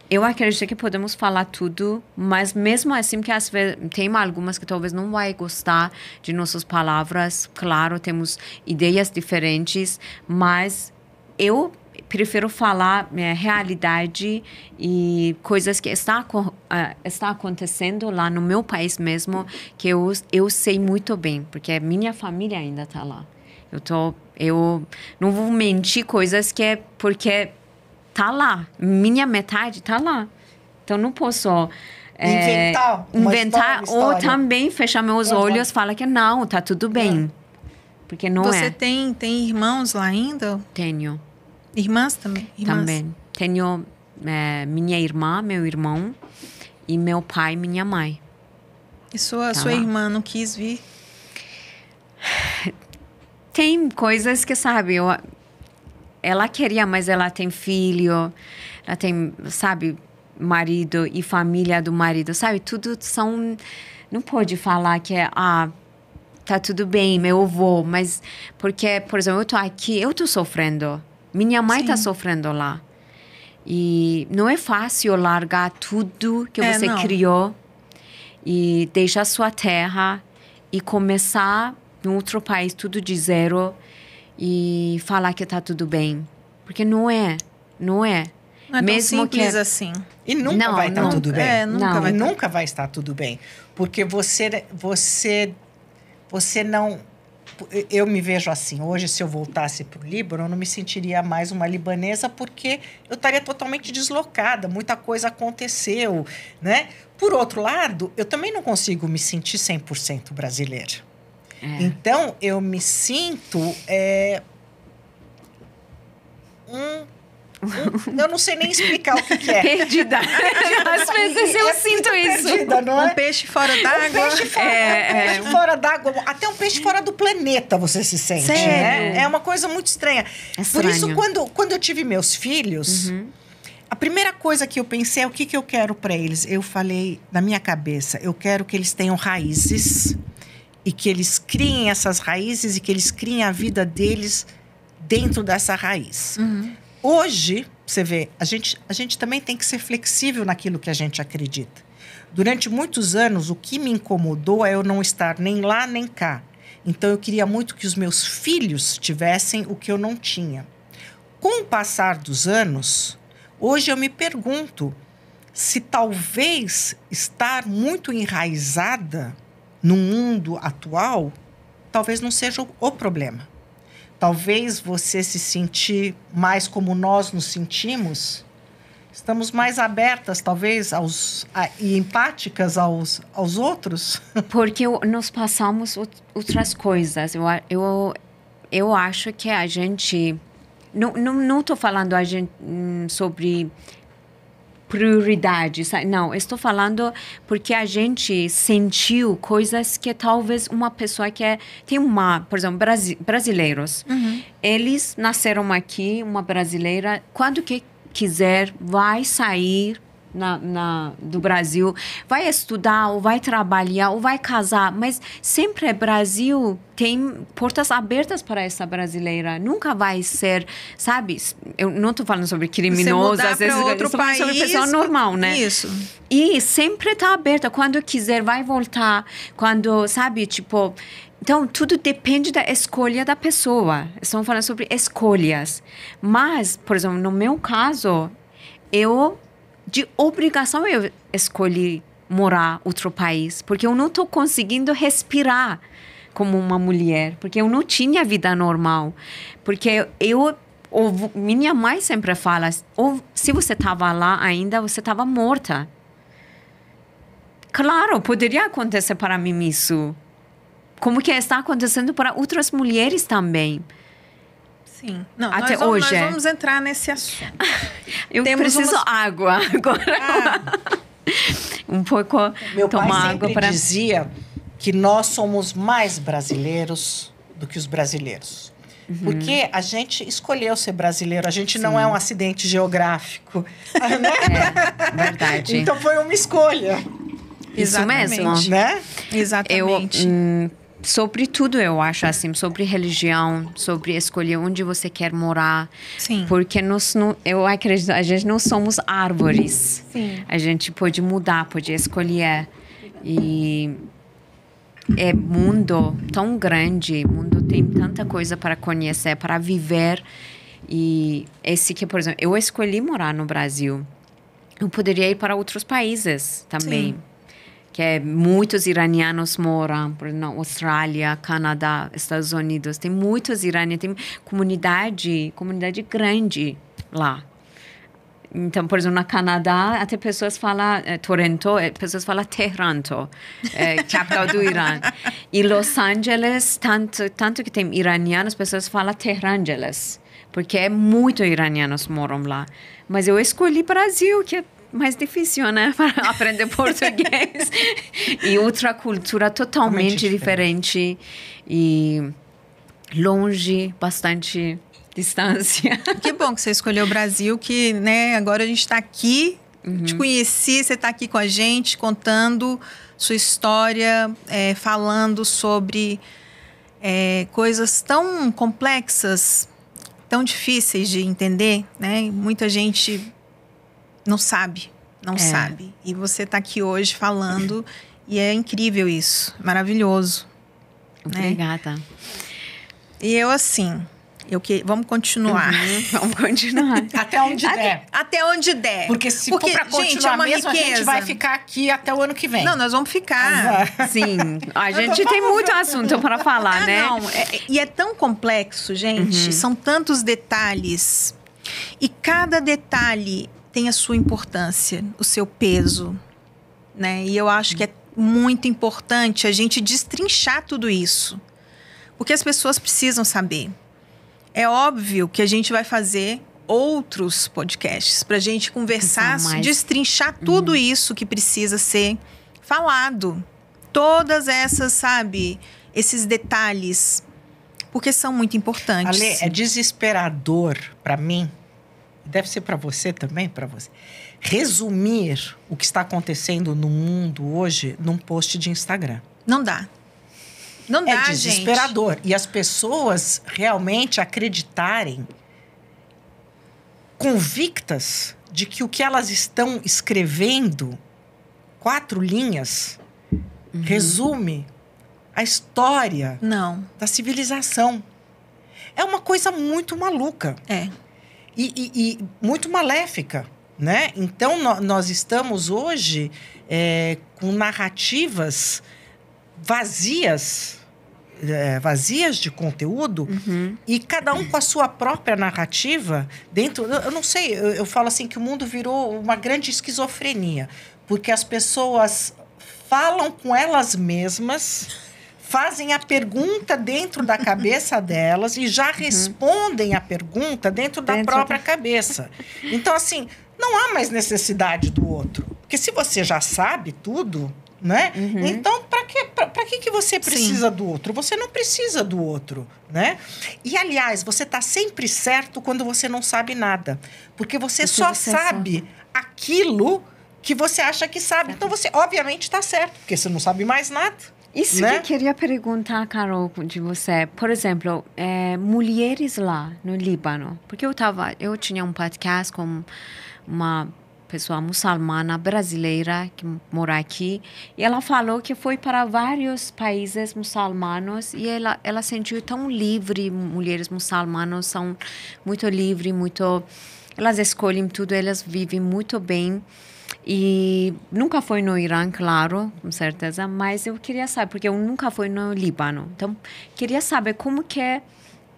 eu acredito que podemos falar tudo, mas mesmo assim, que às vezes tem algumas que talvez não vai gostar de nossas palavras. Claro, temos ideias diferentes, mas eu prefiro falar realidade e coisas que está acontecendo lá no meu país mesmo, que eu sei muito bem, porque minha família ainda está lá. Eu não vou mentir coisas que é porque tá lá. Minha metade tá lá. Então, não posso inventar ou também fechar meus olhos e falar que não, tá tudo bem. Porque não Você tem irmãos lá ainda? Tenho. Irmãs também? Também. Tenho minha irmã, meu irmão, e meu pai e minha mãe. E sua irmã não quis vir? Tem coisas que, sabe, ela queria, mas ela tem filho, ela tem, sabe, marido e família do marido, sabe? Tudo são... Não pode falar que tá tudo bem, eu vou, mas... Porque, por exemplo, eu tô aqui, eu tô sofrendo. Minha mãe está Sim. sofrendo lá. E não é fácil largar tudo que você não. criou e deixar sua terra e começar em outro país tudo de zero e falar que está tudo bem. Porque não é. Não é tão Mesmo simples que assim. E nunca vai estar tudo bem. Nunca vai Nunca vai estar tudo bem. Porque você não... Eu me vejo assim. Hoje, se eu voltasse para o Líbano, eu não me sentiria mais uma libanesa porque eu estaria totalmente deslocada. Muita coisa aconteceu, né? Por outro lado, eu também não consigo me sentir 100% brasileira. Então, eu me sinto... eu não sei nem explicar o que é. Perdida. Às vezes eu sinto isso. Perdida, não é? Um peixe fora d'água. Um peixe fora d'água. Até um peixe fora do planeta você se sente. Sério? Né? É uma coisa muito estranha. Por isso, quando eu tive meus filhos, a primeira coisa que eu pensei é o que eu quero para eles. Eu falei na minha cabeça, eu quero que eles tenham raízes e que eles criem essas raízes e que eles criem a vida deles dentro dessa raiz. Hoje, você vê, a gente também tem que ser flexível naquilo que a gente acredita. Durante muitos anos, o que me incomodou é eu não estar nem lá nem cá. Então, eu queria muito que os meus filhos tivessem o que eu não tinha. Com o passar dos anos, hoje eu me pergunto se talvez estar muito enraizada no mundo atual, talvez não seja o problema. Talvez você se sentir mais como nós nos sentimos, estamos mais abertas, talvez, e empáticas aos outros. Porque nós passamos outras coisas. Eu acho que a gente... Não estou falando sobre prioridade, sabe? Não, estou falando porque a gente sentiu coisas que talvez uma pessoa tem por exemplo, brasileiros. Eles nasceram aqui, uma brasileira, quando que quiser, vai sair do Brasil, vai estudar, ou vai trabalhar, ou vai casar, mas sempre Brasil tem portas abertas para essa brasileira. Nunca vai ser, sabe? Eu não estou falando sobre criminosos, às vezes estou falando sobre pessoa normal, né? Isso. E sempre está aberta. Quando quiser, vai voltar. Quando, sabe, tipo... Então, tudo depende da escolha da pessoa. Estamos falando sobre escolhas. Mas, por exemplo, no meu caso, de obrigação, eu escolhi morar em outro país. Porque eu não estou conseguindo respirar como uma mulher. Porque eu não tinha vida normal. Porque minha mãe sempre fala, se você estava lá ainda, você estava morta. Claro, poderia acontecer para mim isso. Como que está acontecendo para outras mulheres também. Sim. Não, até nós hoje. Nós vamos entrar nesse assunto. Eu preciso água agora. Um pouco Meu pai tomar sempre água para... dizia que nós somos mais brasileiros do que os brasileiros. Porque a gente escolheu ser brasileiro. A gente não é um acidente geográfico. É, verdade. Então, foi uma escolha. Isso mesmo. Né? Exatamente. Sobre tudo, eu acho, assim, sobre religião, sobre escolher onde você quer morar. Sim. Porque eu acredito, a gente não somos árvores. Sim. A gente pode mudar, pode escolher. E é mundo tão grande, o mundo tem tanta coisa para conhecer, para viver. E por exemplo, eu escolhi morar no Brasil. Eu poderia ir para outros países também. Sim. Que muitos iranianos moram na Austrália, Canadá, Estados Unidos. Tem muitos iranianos, tem comunidade grande lá. Então, por exemplo, no Canadá, até pessoas falam Toronto, pessoas falam Tehranto, capital do Irã. E Los Angeles, tanto que tem iranianos, pessoas falam Tehrangeles, porque muito iranianos moram lá. Mas eu escolhi Brasil, que é mais difícil, né? Para aprender português. E outra cultura totalmente diferente. E longe, bastante distância. Que bom que você escolheu o Brasil, que, né, agora a gente está aqui, te conheci, você está aqui com a gente, contando sua história, falando sobre coisas tão complexas tão difíceis de entender, né? Muita gente não sabe. E você está aqui hoje falando e é incrível isso, maravilhoso. Obrigada. Né? E eu assim, vamos continuar. Vamos continuar. Até onde der. Até onde der. Porque se for pra continuar mesmo, a gente vai ficar aqui até o ano que vem. Não, nós vamos ficar. Sim, a gente tem muito assunto para falar, né? Não, e é tão complexo, gente. São tantos detalhes. E cada detalhe tem a sua importância, o seu peso, né? E eu acho que é muito importante a gente destrinchar tudo isso. Porque as pessoas precisam saber. É óbvio que a gente vai fazer outros podcasts para a gente conversar, destrinchar tudo isso que precisa ser falado. Todas essas, sabe, esses detalhes, porque são muito importantes. Ale, é desesperador para mim, deve ser para você também, resumir o que está acontecendo no mundo hoje num post de Instagram. Não dá. Não dá, gente. É desesperador. E as pessoas realmente acreditarem, convictas de que o que elas estão escrevendo, 4 linhas, resume a história da civilização. É uma coisa muito maluca. É. E muito maléfica, né? Então, nós estamos hoje com narrativas vazias de conteúdo, e cada um com a sua própria narrativa dentro. Eu não sei, eu falo assim que o mundo virou uma grande esquizofrenia, porque as pessoas falam com elas mesmas, fazem a pergunta dentro da cabeça delas e já respondem a pergunta dentro da própria cabeça. Então, assim, não há mais necessidade do outro, porque se você já sabe tudo, né? Então, para que você precisa do outro? Você não precisa do outro, né? E, aliás, você está sempre certo quando você não sabe nada. Porque você só sabe aquilo que você acha que sabe. Então, você, obviamente, está certo, porque você não sabe mais nada. Isso que eu queria perguntar, Carol, de você. Por exemplo, mulheres lá no Líbano. Porque eu tinha um podcast com uma pessoa muçulmana brasileira que mora aqui, e ela falou que foi para vários países muçulmanos e ela sentiu tão livre. Mulheres muçulmanas são muito livres, elas escolhem tudo, elas vivem muito bem. E nunca foi no Irã, claro, com certeza, mas eu queria saber, porque eu nunca fui no Líbano. Então, queria saber como que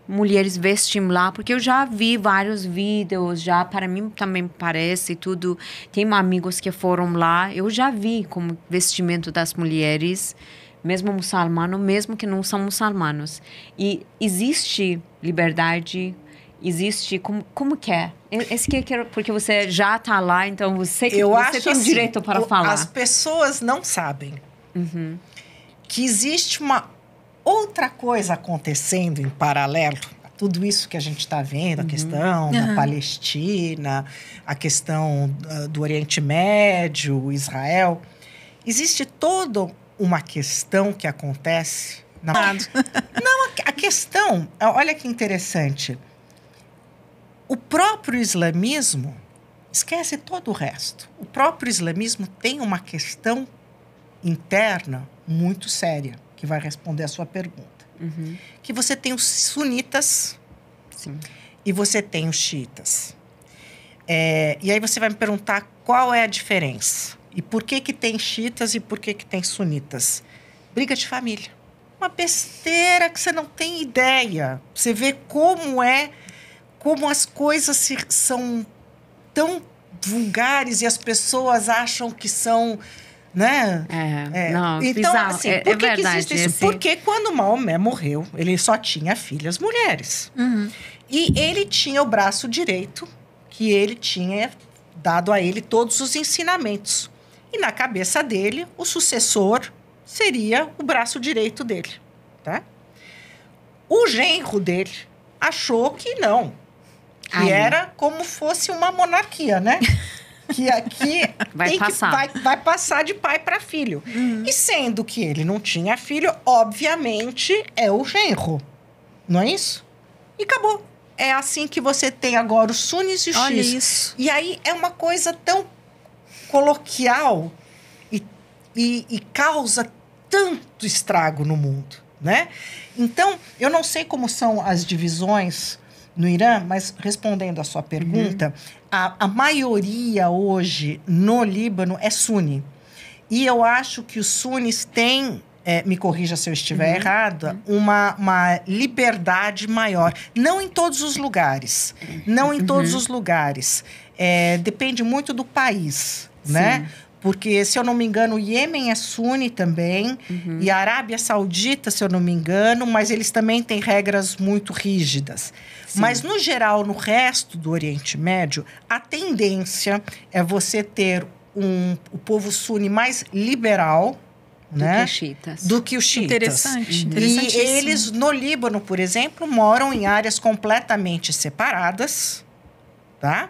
mulheres vestem lá, porque eu já vi vários vídeos, já para mim também parece tudo. Tem amigos que foram lá, eu já vi como vestimento das mulheres, mesmo muçulmano, mesmo que não são muçulmanos. E existe liberdade, existe, como que é? Esse que eu quero, porque você já está lá, então você tem assim, direito para falar. As pessoas não sabem que existe uma outra coisa acontecendo em paralelo a tudo isso que a gente está vendo, a questão da Palestina, a questão do Oriente Médio, Israel. Existe toda uma questão que acontece. Não, a questão, olha que interessante. O próprio islamismo, esquece todo o resto. O próprio islamismo tem uma questão interna muito séria, que vai responder a sua pergunta. Que você tem os sunitas e você tem os xiitas. E aí você vai me perguntar qual é a diferença. E por que tem xiitas e por que tem sunitas? Briga de família. Uma besteira que você não tem ideia. Você vê como as coisas são tão vulgares e as pessoas acham que são, né? Não, então, bizarro. assim, por que verdade, existe isso? Porque quando Maomé morreu, ele só tinha filhas mulheres. E ele tinha o braço direito, que ele tinha dado a ele todos os ensinamentos. E na cabeça dele, o sucessor seria o braço direito dele, tá? O genro dele achou que não. Que era como fosse uma monarquia, né? Que aqui vai passar de pai para filho. E sendo que ele não tinha filho, obviamente é o genro. Não é isso? E acabou. é assim que você tem agora os sunis e os Olha xiitas. isso. E aí é uma coisa tão coloquial e causa tanto estrago no mundo, né? Então, eu não sei como são as divisões no Irã, mas respondendo à sua pergunta, a maioria hoje no Líbano é suni. E eu acho que os sunis têm, me corrija se eu estiver errada, uma liberdade maior. Não em todos os lugares. Não em todos os lugares. Depende muito do país, né? Porque, se eu não me engano, o Iêmen é suni também. E a Arábia Saudita, se eu não me engano, mas eles também têm regras muito rígidas. Sim. Mas, no geral, no resto do Oriente Médio, a tendência é você ter o povo suni mais liberal, né? Do que os xiitas. Interessante. E eles, no Líbano, por exemplo, moram em áreas completamente separadas, tá?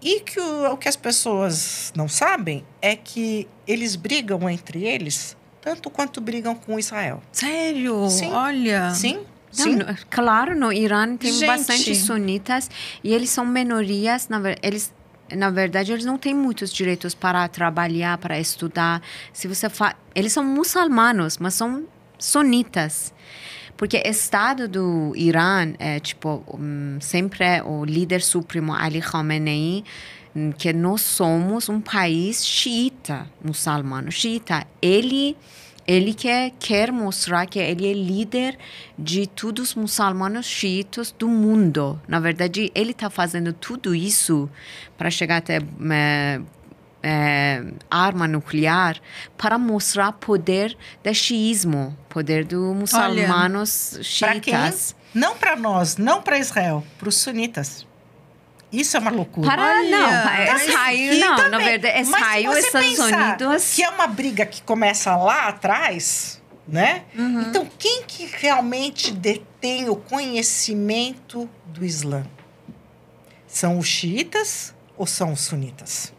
E que o que as pessoas não sabem é que eles brigam entre eles tanto quanto brigam com Israel. Sério? Sim. Olha. Sim. Não, claro, no Irã tem Gente. bastante sunitas e eles são minorias. Na verdade, eles não têm muitos direitos para trabalhar, para estudar. Se você eles são muçulmanos, mas são sunitas. Porque o Estado do Irã é, sempre é o líder supremo, Ali Khamenei, que nós somos um país xiita, muçulmano, xiita. Ele quer mostrar que ele é líder de todos os muçulmanos xiitas do mundo. Na verdade, ele está fazendo tudo isso para chegar até arma nuclear para mostrar poder do xiismo, poder dos muçulmanos xiitas. Não para nós, não para Israel, para os sunitas. Isso é uma loucura. Na verdade, Israel e Estados Unidos... que é uma briga que começa lá atrás, né? Então, quem que realmente detém o conhecimento do Islã? São os xiitas ou são os sunitas?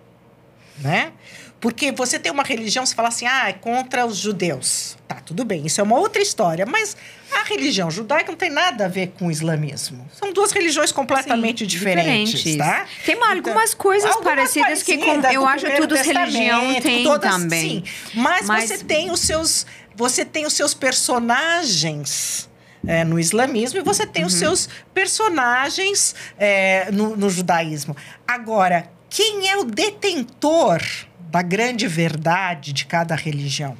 Né? Porque você tem uma religião, você fala assim, é contra os judeus. Tá, tudo bem, isso é uma outra história. Mas a religião judaica não tem nada a ver com o islamismo. São duas religiões completamente diferentes, tá? Tem algumas coisas parecidas que eu acho que todas as religiões têm também. Sim, mas você tem os seus personagens no islamismo e você tem os seus personagens no judaísmo. Agora, quem é o detentor da grande verdade de cada religião?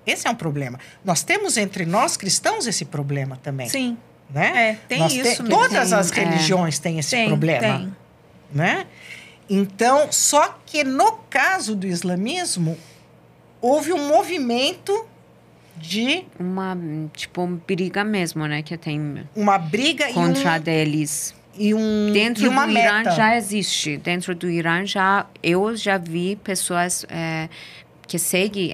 Esse é um problema. Nós temos entre nós cristãos esse problema também. Sim. Né? Tem isso mesmo. Todas as religiões têm esse problema. Tem. Né? Então, só que no caso do islamismo, houve um movimento de... uma briga mesmo, né? Que tem... uma briga contra deles. Dentro do Irã já existe. Dentro do Irã eu já vi pessoas que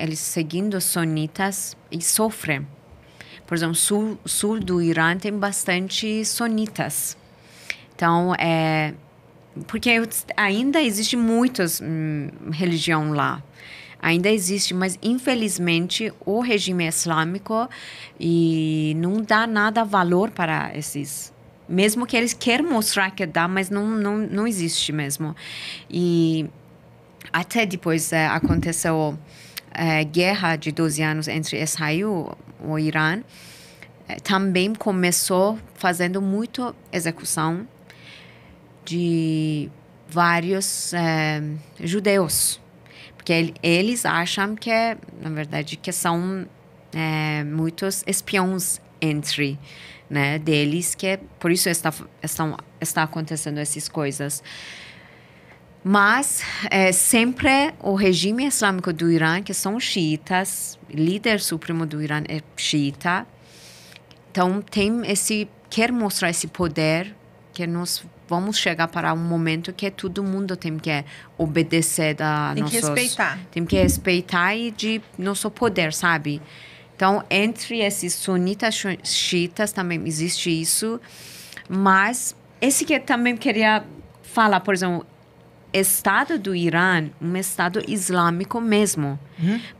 eles seguindo sunitas e sofrem. Por exemplo, sul do Irã tem bastante sunitas. Então, porque ainda existe muitas religiões lá. Ainda existe, mas infelizmente o regime islâmico não dá nada valor para esses. Mesmo que eles querem mostrar que dá, mas não existe mesmo. E até depois aconteceu a guerra de 12 anos entre Israel e o Irã. Também começou fazendo muita execução de vários judeus. Porque eles acham que, na verdade, que são muitos espiões entre... né, deles, que por isso está acontecendo essas coisas. Mas sempre o regime islâmico do Irã, que são xiitas, líder supremo do Irã é xiita, então quer mostrar esse poder, que nós vamos chegar para um momento que todo mundo tem que obedecer tem que respeitar e de nosso poder, sabe? Então, entre esses sunitas xiitas também existe isso. Mas esse que eu também queria falar, por exemplo, Estado do Irã, um Estado islâmico mesmo.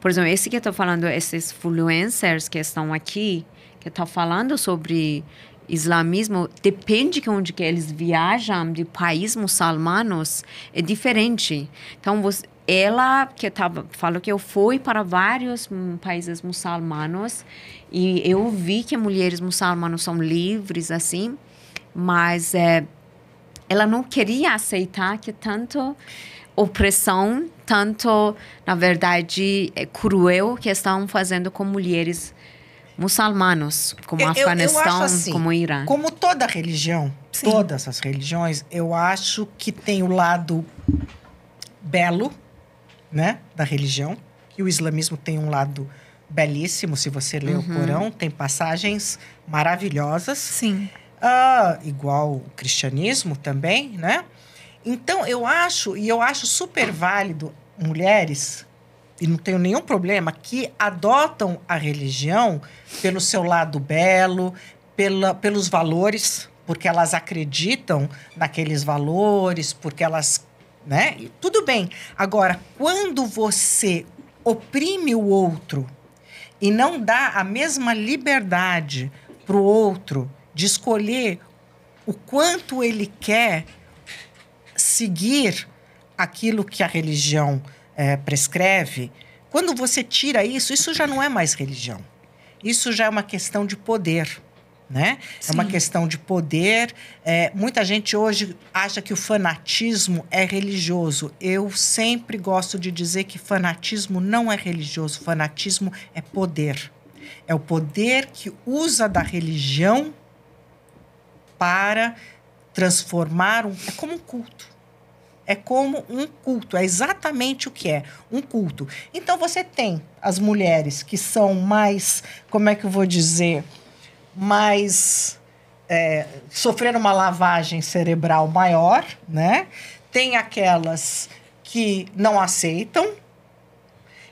Por exemplo, esse que eu estou falando, esses influencers que estão aqui, que estão falando sobre islamismo, depende de onde que eles viajam, de países muçulmanos, é diferente. Então, ela que falou que eu fui para vários países muçulmanos e eu vi que mulheres muçulmanas são livres, assim, mas ela não queria aceitar que tanto opressão, tanto, na verdade, cruel que estão fazendo com mulheres muçulmanos, como Afeganistão, assim, como Irã. Como toda religião, sim, todas as religiões, eu acho que tem o lado belo, né, da religião, e o islamismo tem um lado belíssimo, se você lê o Corão, tem passagens maravilhosas. Sim. Igual o cristianismo também, né? Então, eu acho super válido mulheres, e não tenho nenhum problema, que adotam a religião pelo seu lado belo, pelos valores, porque elas acreditam naqueles valores, porque elas, né? E tudo bem. Agora, quando você oprime o outro e não dá a mesma liberdade para o outro de escolher o quanto ele quer seguir aquilo que a religião prescreve, quando você tira isso, isso já não é mais religião. Isso já é uma questão de poder, né? Sim. É uma questão de poder. Muita gente hoje acha que o fanatismo é religioso. Eu sempre gosto de dizer que fanatismo não é religioso. Fanatismo é poder. É o poder que usa da religião para transformar é como um culto. É como um culto, é exatamente o que é, um culto. Então, você tem as mulheres que são mais, como é que eu vou dizer, mais... sofreram uma lavagem cerebral maior, né? Tem aquelas que não aceitam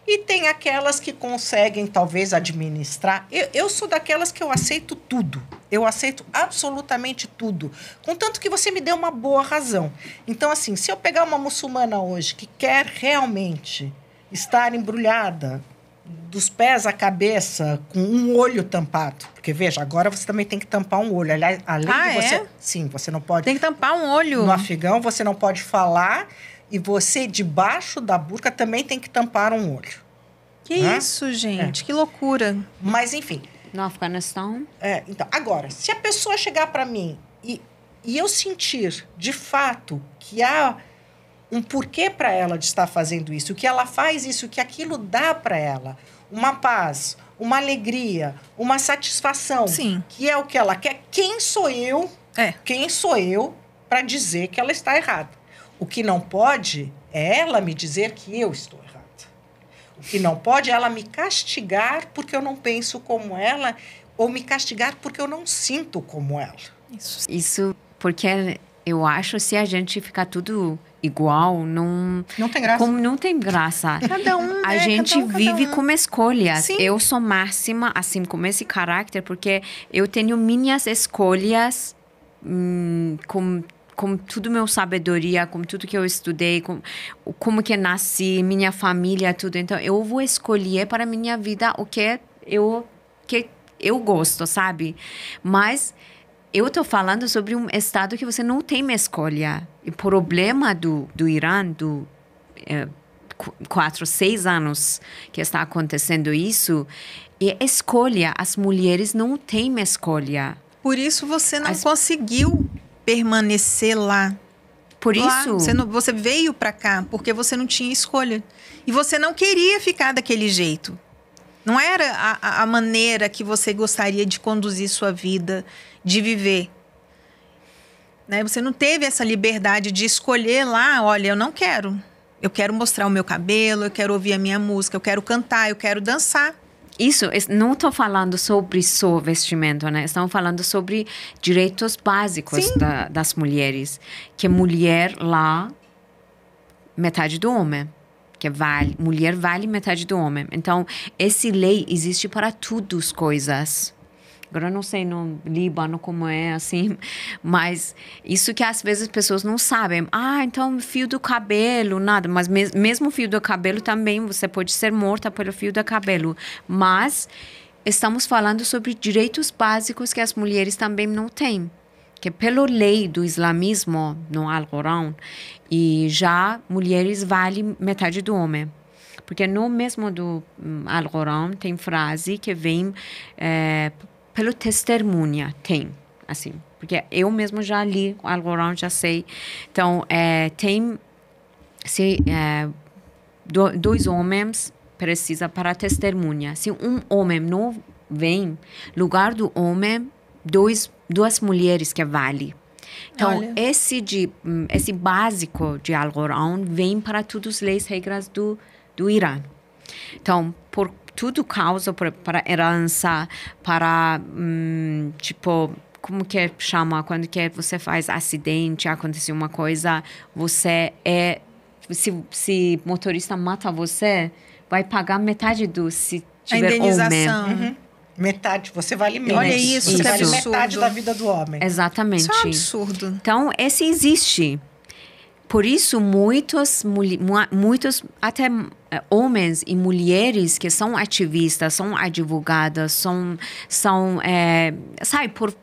e tem aquelas que conseguem, talvez, administrar. Eu sou daquelas que eu aceito tudo. Eu aceito absolutamente tudo. Contanto que você me dê uma boa razão. Então, assim, se eu pegar uma muçulmana hoje que quer realmente estar embrulhada dos pés à cabeça com um olho tampado. Porque, veja, agora você também tem que tampar um olho. Aliás, além de você... Sim, você não pode... Tem que tampar um olho. No afegão, você não pode falar... E você, debaixo da burca, também tem que tampar um olho. Que isso, gente? Que loucura. Mas, enfim. No Afeganistão? Então, agora, se a pessoa chegar para mim e eu sentir, de fato, que há um porquê para ela de estar fazendo isso, que ela faz isso, que aquilo dá para ela uma paz, uma alegria, uma satisfação, sim, que é o que ela quer, quem sou eu? Quem sou eu para dizer que ela está errada? O que não pode é ela me dizer que eu estou errada. O que não pode é ela me castigar porque eu não penso como ela ou me castigar porque eu não sinto como ela. Isso porque eu acho que se a gente ficar tudo igual, não tem graça. Como não tem graça. Cada um, a gente vive com escolhas. Sim. Eu sou máxima, assim, com esse caráter, porque eu tenho minhas escolhas com tudo meu sabedoria, com tudo que eu estudei, como que nasci, minha família, tudo. Então, eu vou escolher para minha vida o que eu gosto, sabe? Mas eu estou falando sobre um estado que você não tem uma escolha. O problema do Irã, 4, 6 anos que está acontecendo isso, é escolha. As mulheres não têm uma escolha. Por isso você não conseguiu permanecer lá. Por isso... Você veio para cá porque você não tinha escolha. E você não queria ficar daquele jeito. Não era a maneira que você gostaria de conduzir sua vida, de viver. Né? Você não teve essa liberdade de escolher lá, olha, eu não quero. Eu quero mostrar o meu cabelo, eu quero ouvir a minha música, eu quero cantar, eu quero dançar. Isso, não estou falando sobre só vestimento, né? Estamos falando sobre direitos básicos das mulheres. Que mulher lá, metade do homem. Mulher vale metade do homem. Então, essa lei existe para todas as coisas. Agora, eu não sei no Líbano como é assim, mas isso que às vezes as pessoas não sabem. Então fio do cabelo, nada. Mas mesmo fio do cabelo também, você pode ser morta pelo fio do cabelo. Mas estamos falando sobre direitos básicos que as mulheres também não têm. Que pela lei do islamismo no Alcorão, e já mulheres valem metade do homem. Porque no mesmo do Alcorão tem frase que vem pelo testemunha, tem, assim. Porque eu mesmo já li o Alcorão, já sei. Então, tem dois homens precisa para testemunha. Se um homem não vem, lugar do homem, duas mulheres que vale. Então, Olha. esse básico de Alcorão vem para todas as leis, regras do Irã. Então, por tudo causa para herança, para, tipo, como que chama? Quando que você faz acidente, aconteceu uma coisa, você se motorista mata você, vai pagar metade se tiver a indenização. homem. Uhum. Metade, você vale menos. Olha isso, você que vale absurdo. metade da vida do homem. Exatamente. Isso é um absurdo. Então, esse existe. Por isso, muitos até homens e mulheres que são ativistas, são advogadas, são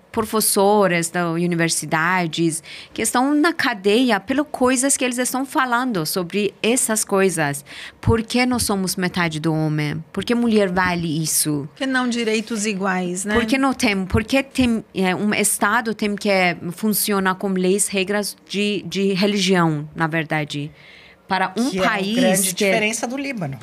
professores das universidades, que estão na cadeia pelas coisas que eles estão falando sobre essas coisas. Por que nós somos metade do homem? Por que mulher vale isso? Por que não direitos iguais, né? Por que não tem? Porque tem um Estado tem que funcionar com leis, regras de religião, na verdade. Para um que país é a grande diferença do Líbano.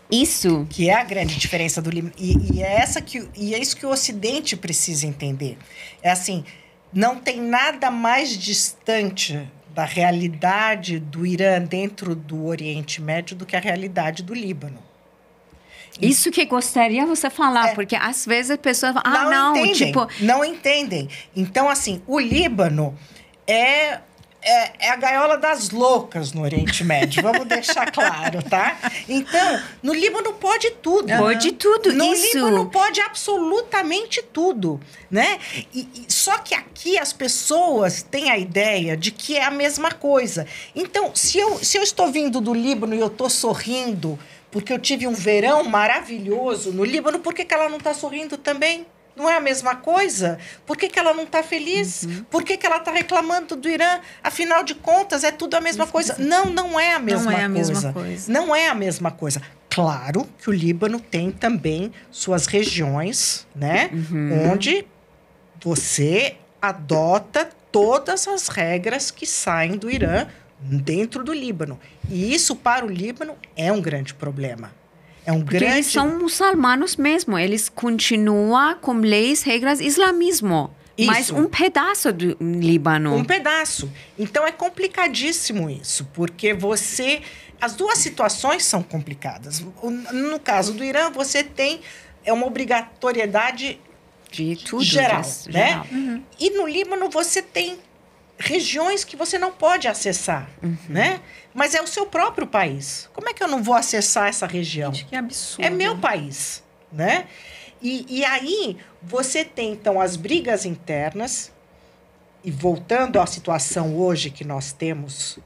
Isso. Que é a grande diferença do Líbano. E é isso que o Ocidente precisa entender. É assim, não tem nada mais distante da realidade do Irã dentro do Oriente Médio do que a realidade do Líbano. Isso que gostaria você falar, porque às vezes as pessoas falam, não entendem. Então, assim, o Líbano é a gaiola das loucas no Oriente Médio, vamos deixar claro, tá? Então, no Líbano pode tudo. Pode tudo, no isso. No Líbano pode absolutamente tudo, né? Só que aqui as pessoas têm a ideia de que é a mesma coisa. Então, se eu estou vindo do Líbano e eu estou sorrindo porque eu tive um verão maravilhoso no Líbano, por que ela não está sorrindo também? Não é a mesma coisa? Por que ela não está feliz? Uhum. Por que ela está reclamando do Irã? Afinal de contas, é tudo a mesma coisa. Não é a mesma coisa. Não é a mesma coisa. Não é a mesma coisa. Claro que o Líbano tem também suas regiões, né? Onde você adota todas as regras que saem do Irã dentro do Líbano. E isso, para o Líbano, é um grande problema. Porque eles são muçulmanos mesmo. Eles continuam com leis, regras, islamismo. Isso. Mas um pedaço do Líbano. Um pedaço. Então, é complicadíssimo isso. Porque as duas situações são complicadas. No caso do Irã, você tem uma obrigatoriedade de tudo, geral, né? Geral. Uhum. E no Líbano, você tem regiões que você não pode acessar, né? Mas é o seu próprio país. Como é que eu não vou acessar essa região? Gente, que absurdo. É meu país, né? E aí, você tem, então, as brigas internas, e voltando à situação hoje que nós temos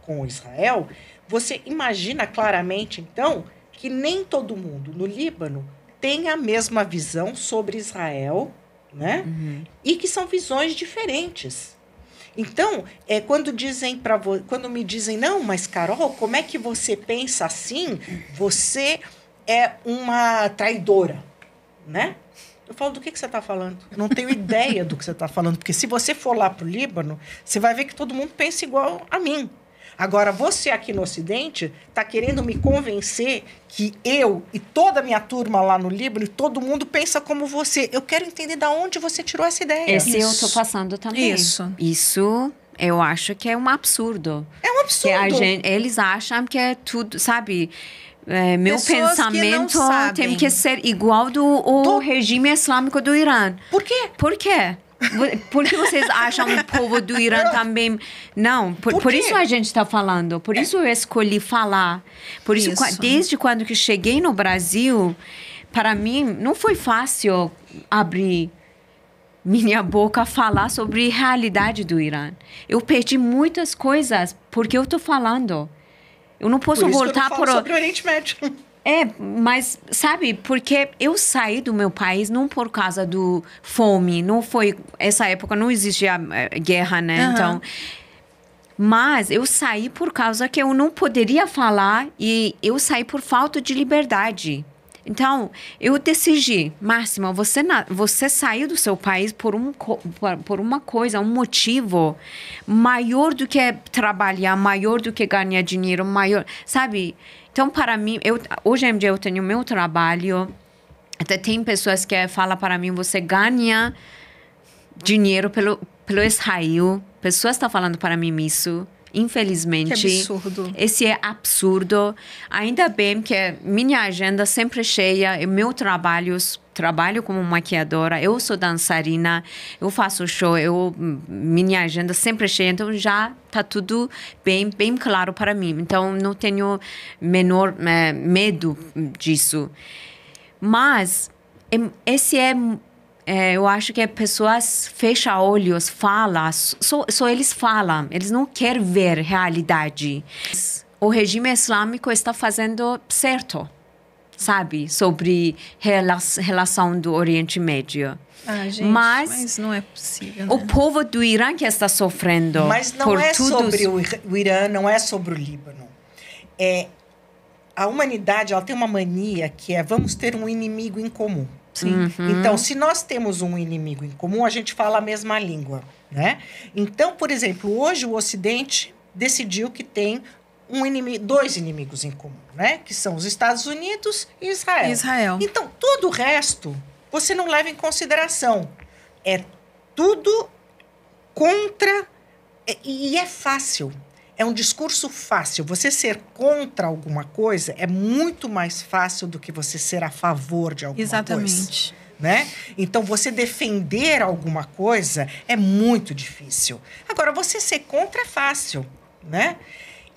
com Israel, você imagina claramente, então, que nem todo mundo no Líbano tem a mesma visão sobre Israel, né? E que são visões diferentes. Então, quando me dizem, não, mas Carol, como é que você pensa assim? Você é uma traidora, né? Eu falo, do que você está falando? Eu não tenho ideia do que você está falando, porque se você for lá para o Líbano, você vai ver que todo mundo pensa igual a mim. Agora, você aqui no Ocidente está querendo me convencer que eu e toda a minha turma lá no Líbano, todo mundo pensa como você. Eu quero entender de onde você tirou essa ideia. Esse eu estou passando também. Isso eu acho que é um absurdo. É um absurdo. Eles acham que é tudo, sabe? Meu Pessoas pensamento tem que ser igual do regime islâmico do Irã. Por quê? Por quê? Por que vocês acham o povo do Irã também... Não, por isso a gente está falando. Por isso eu escolhi falar. Por isso, desde quando que cheguei no Brasil, para mim, não foi fácil abrir minha boca, falar sobre a realidade do Irã. Eu perdi muitas coisas porque eu estou falando. Eu não posso voltar sobre o Oriente Médio. Mas, sabe, porque eu saí do meu país não por causa do fome, não foi... Essa época não existia guerra, né? Então... Mas eu saí por causa que eu não poderia falar e eu saí por falta de liberdade. Então, eu decidi, Máxima, você saiu do seu país por uma coisa, um motivo maior do que trabalhar, maior do que ganhar dinheiro, maior, sabe? Então, para mim, hoje em dia eu tenho meu trabalho, até tem pessoas que falam para mim, você ganha dinheiro pelo Israel, pessoas estão falando para mim isso. Infelizmente. Que absurdo. Esse é absurdo. Ainda bem que minha agenda sempre é cheia. Meu trabalho como maquiadora. Eu sou dançarina. Eu faço show. Minha agenda sempre é cheia. Então, já está tudo bem claro para mim. Então, não tenho menor medo disso. Mas, esse eu acho que as pessoas fecham olhos, falam, só eles falam, eles não querem ver realidade. O regime islâmico está fazendo certo, sabe? Sobre relação do Oriente Médio. Gente, mas não é possível, né? O povo do Irã que está sofrendo. Mas não é sobre o Irã, não é sobre o Líbano. A humanidade, ela tem uma mania que vamos ter um inimigo em comum. Sim. Então, se nós temos um inimigo em comum, a gente fala a mesma língua, né? Então, por exemplo, hoje o Ocidente decidiu que tem dois inimigos em comum, né? Que são os Estados Unidos e Israel. Então, todo o resto você não leva em consideração. É tudo contra... E é fácil. É um discurso fácil. Você ser contra alguma coisa é muito mais fácil do que você ser a favor de alguma coisa. Exatamente. Né? Então, você defender alguma coisa é muito difícil. Agora, você ser contra é fácil, né?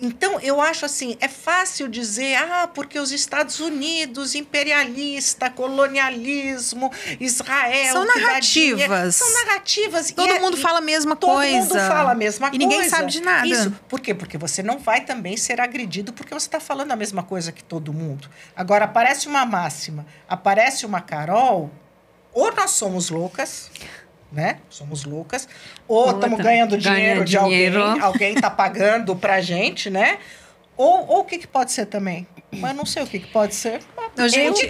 Então, eu acho assim, é fácil dizer, porque os Estados Unidos, imperialista, colonialismo, Israel... São narrativas. São narrativas. Todo mundo fala a mesma coisa. Todo mundo fala a mesma coisa. E ninguém sabe de nada. Isso. Por quê? Porque você não vai também ser agredido porque você está falando a mesma coisa que todo mundo. Agora, aparece uma Máxima, aparece uma Carol, ou nós somos loucas... né? Somos loucas. Ou estamos ganhando dinheiro de alguém está pagando pra gente, né? Ou o que pode ser também? Mas não sei o que pode ser. Gente,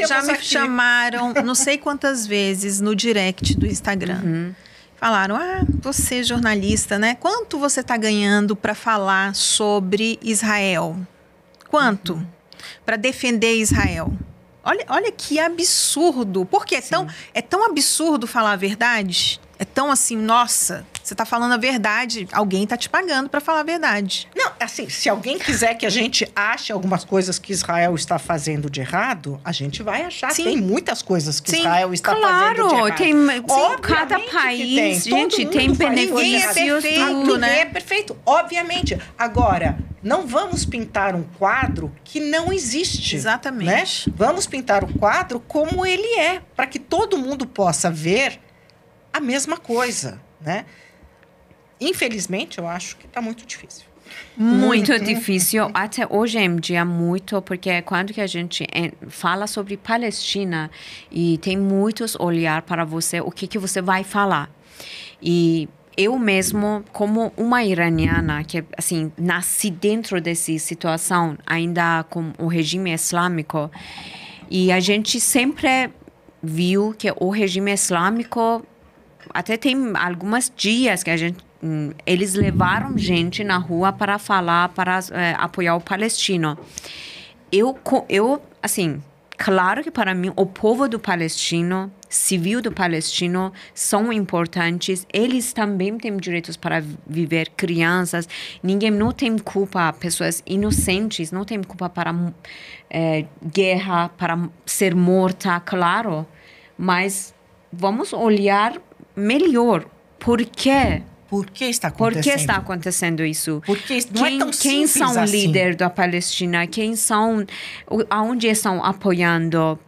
já me chamaram não sei quantas vezes no direct do Instagram. Falaram, você jornalista, né? Quanto você está ganhando para falar sobre Israel? Quanto? Para defender Israel? Olha que absurdo. Porque é tão absurdo falar a verdade. É tão assim, nossa, você está falando a verdade. Alguém está te pagando para falar a verdade. Não, assim, se alguém quiser que a gente ache algumas coisas que Israel está fazendo de errado, a gente vai achar. Sim. Tem muitas coisas que Israel está fazendo de errado. Claro, cada país, gente, tem benefícios. Ninguém é perfeito, né? Ninguém é perfeito, obviamente. Agora, não vamos pintar um quadro que não existe. Exatamente. Né? Vamos pintar o quadro como ele é, para que todo mundo possa ver a mesma coisa, né? Infelizmente, eu acho que está muito difícil. Muito difícil, até hoje em dia, muito, porque quando que a gente fala sobre Palestina e tem muitos olhar para você, o que você vai falar. E eu mesmo, como uma iraniana, que assim, nasci dentro dessa situação, ainda com o regime islâmico, e a gente sempre viu que o regime islâmico, até tem alguns dias que eles levaram gente na rua para falar, para apoiar o palestino. Assim, claro que para mim o povo do palestino, civil do palestino, são importantes. Eles também têm direitos para viver, crianças. Ninguém não tem culpa, pessoas inocentes não têm culpa para guerra, para ser morta, claro. Mas vamos olhar melhor. Por quê? Por que está acontecendo? Por que está acontecendo isso? Porque não é tão quem simples são assim. líderes da Palestina? Quem são? Aonde estão apoiando?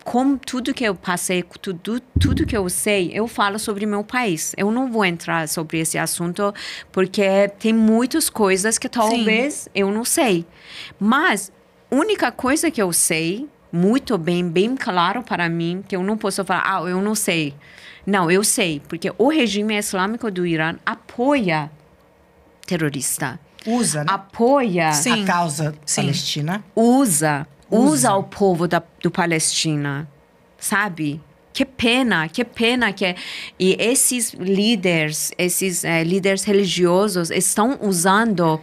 Com tudo que eu passei, tudo que eu sei, eu falo sobre meu país. Eu não vou entrar sobre esse assunto, porque tem muitas coisas que talvez eu não sei. Mas única coisa que eu sei, muito bem claro para mim, que eu não posso falar, eu não sei. Não, eu sei, porque o regime islâmico do Irã apoia terrorista. Usa, né? Apoia a causa palestina. Usa o povo do Palestina, sabe? Que pena que e esses líderes religiosos estão usando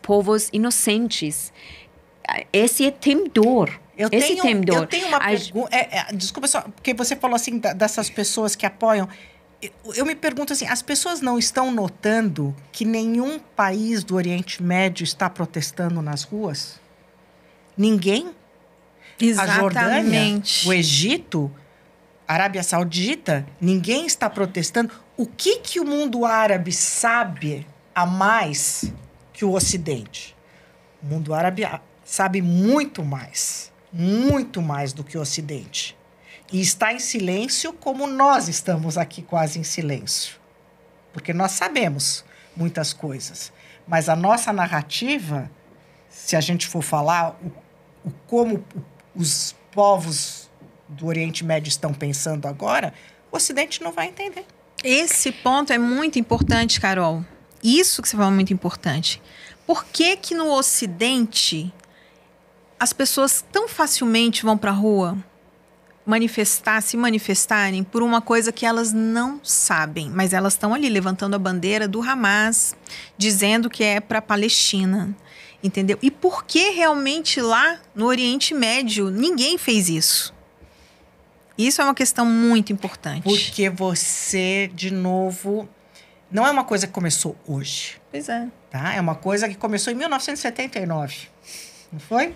povos inocentes. Esse tem dor. Eu tenho uma pergunta. Desculpa só, porque você falou assim dessas pessoas que apoiam. Eu me pergunto assim, as pessoas não estão notando que nenhum país do Oriente Médio está protestando nas ruas? Ninguém? Exatamente. A Jordânia, o Egito, a Arábia Saudita, ninguém está protestando. O que o mundo árabe sabe a mais que o Ocidente? O mundo árabe sabe muito mais do que o Ocidente. E está em silêncio como nós estamos aqui quase em silêncio. Porque nós sabemos muitas coisas. Mas a nossa narrativa, se a gente for falar como os povos do Oriente Médio estão pensando agora, o Ocidente não vai entender. Esse ponto é muito importante, Carol. Isso que você falou é muito importante. Por que no Ocidente as pessoas tão facilmente vão para a rua se manifestarem por uma coisa que elas não sabem, mas elas estão ali levantando a bandeira do Hamas, dizendo que é para a Palestina, entendeu? E por que realmente lá no Oriente Médio ninguém fez isso? Isso é uma questão muito importante. Porque você, de novo, não é uma coisa que começou hoje. Pois é. Tá? É uma coisa que começou em 1979, não foi?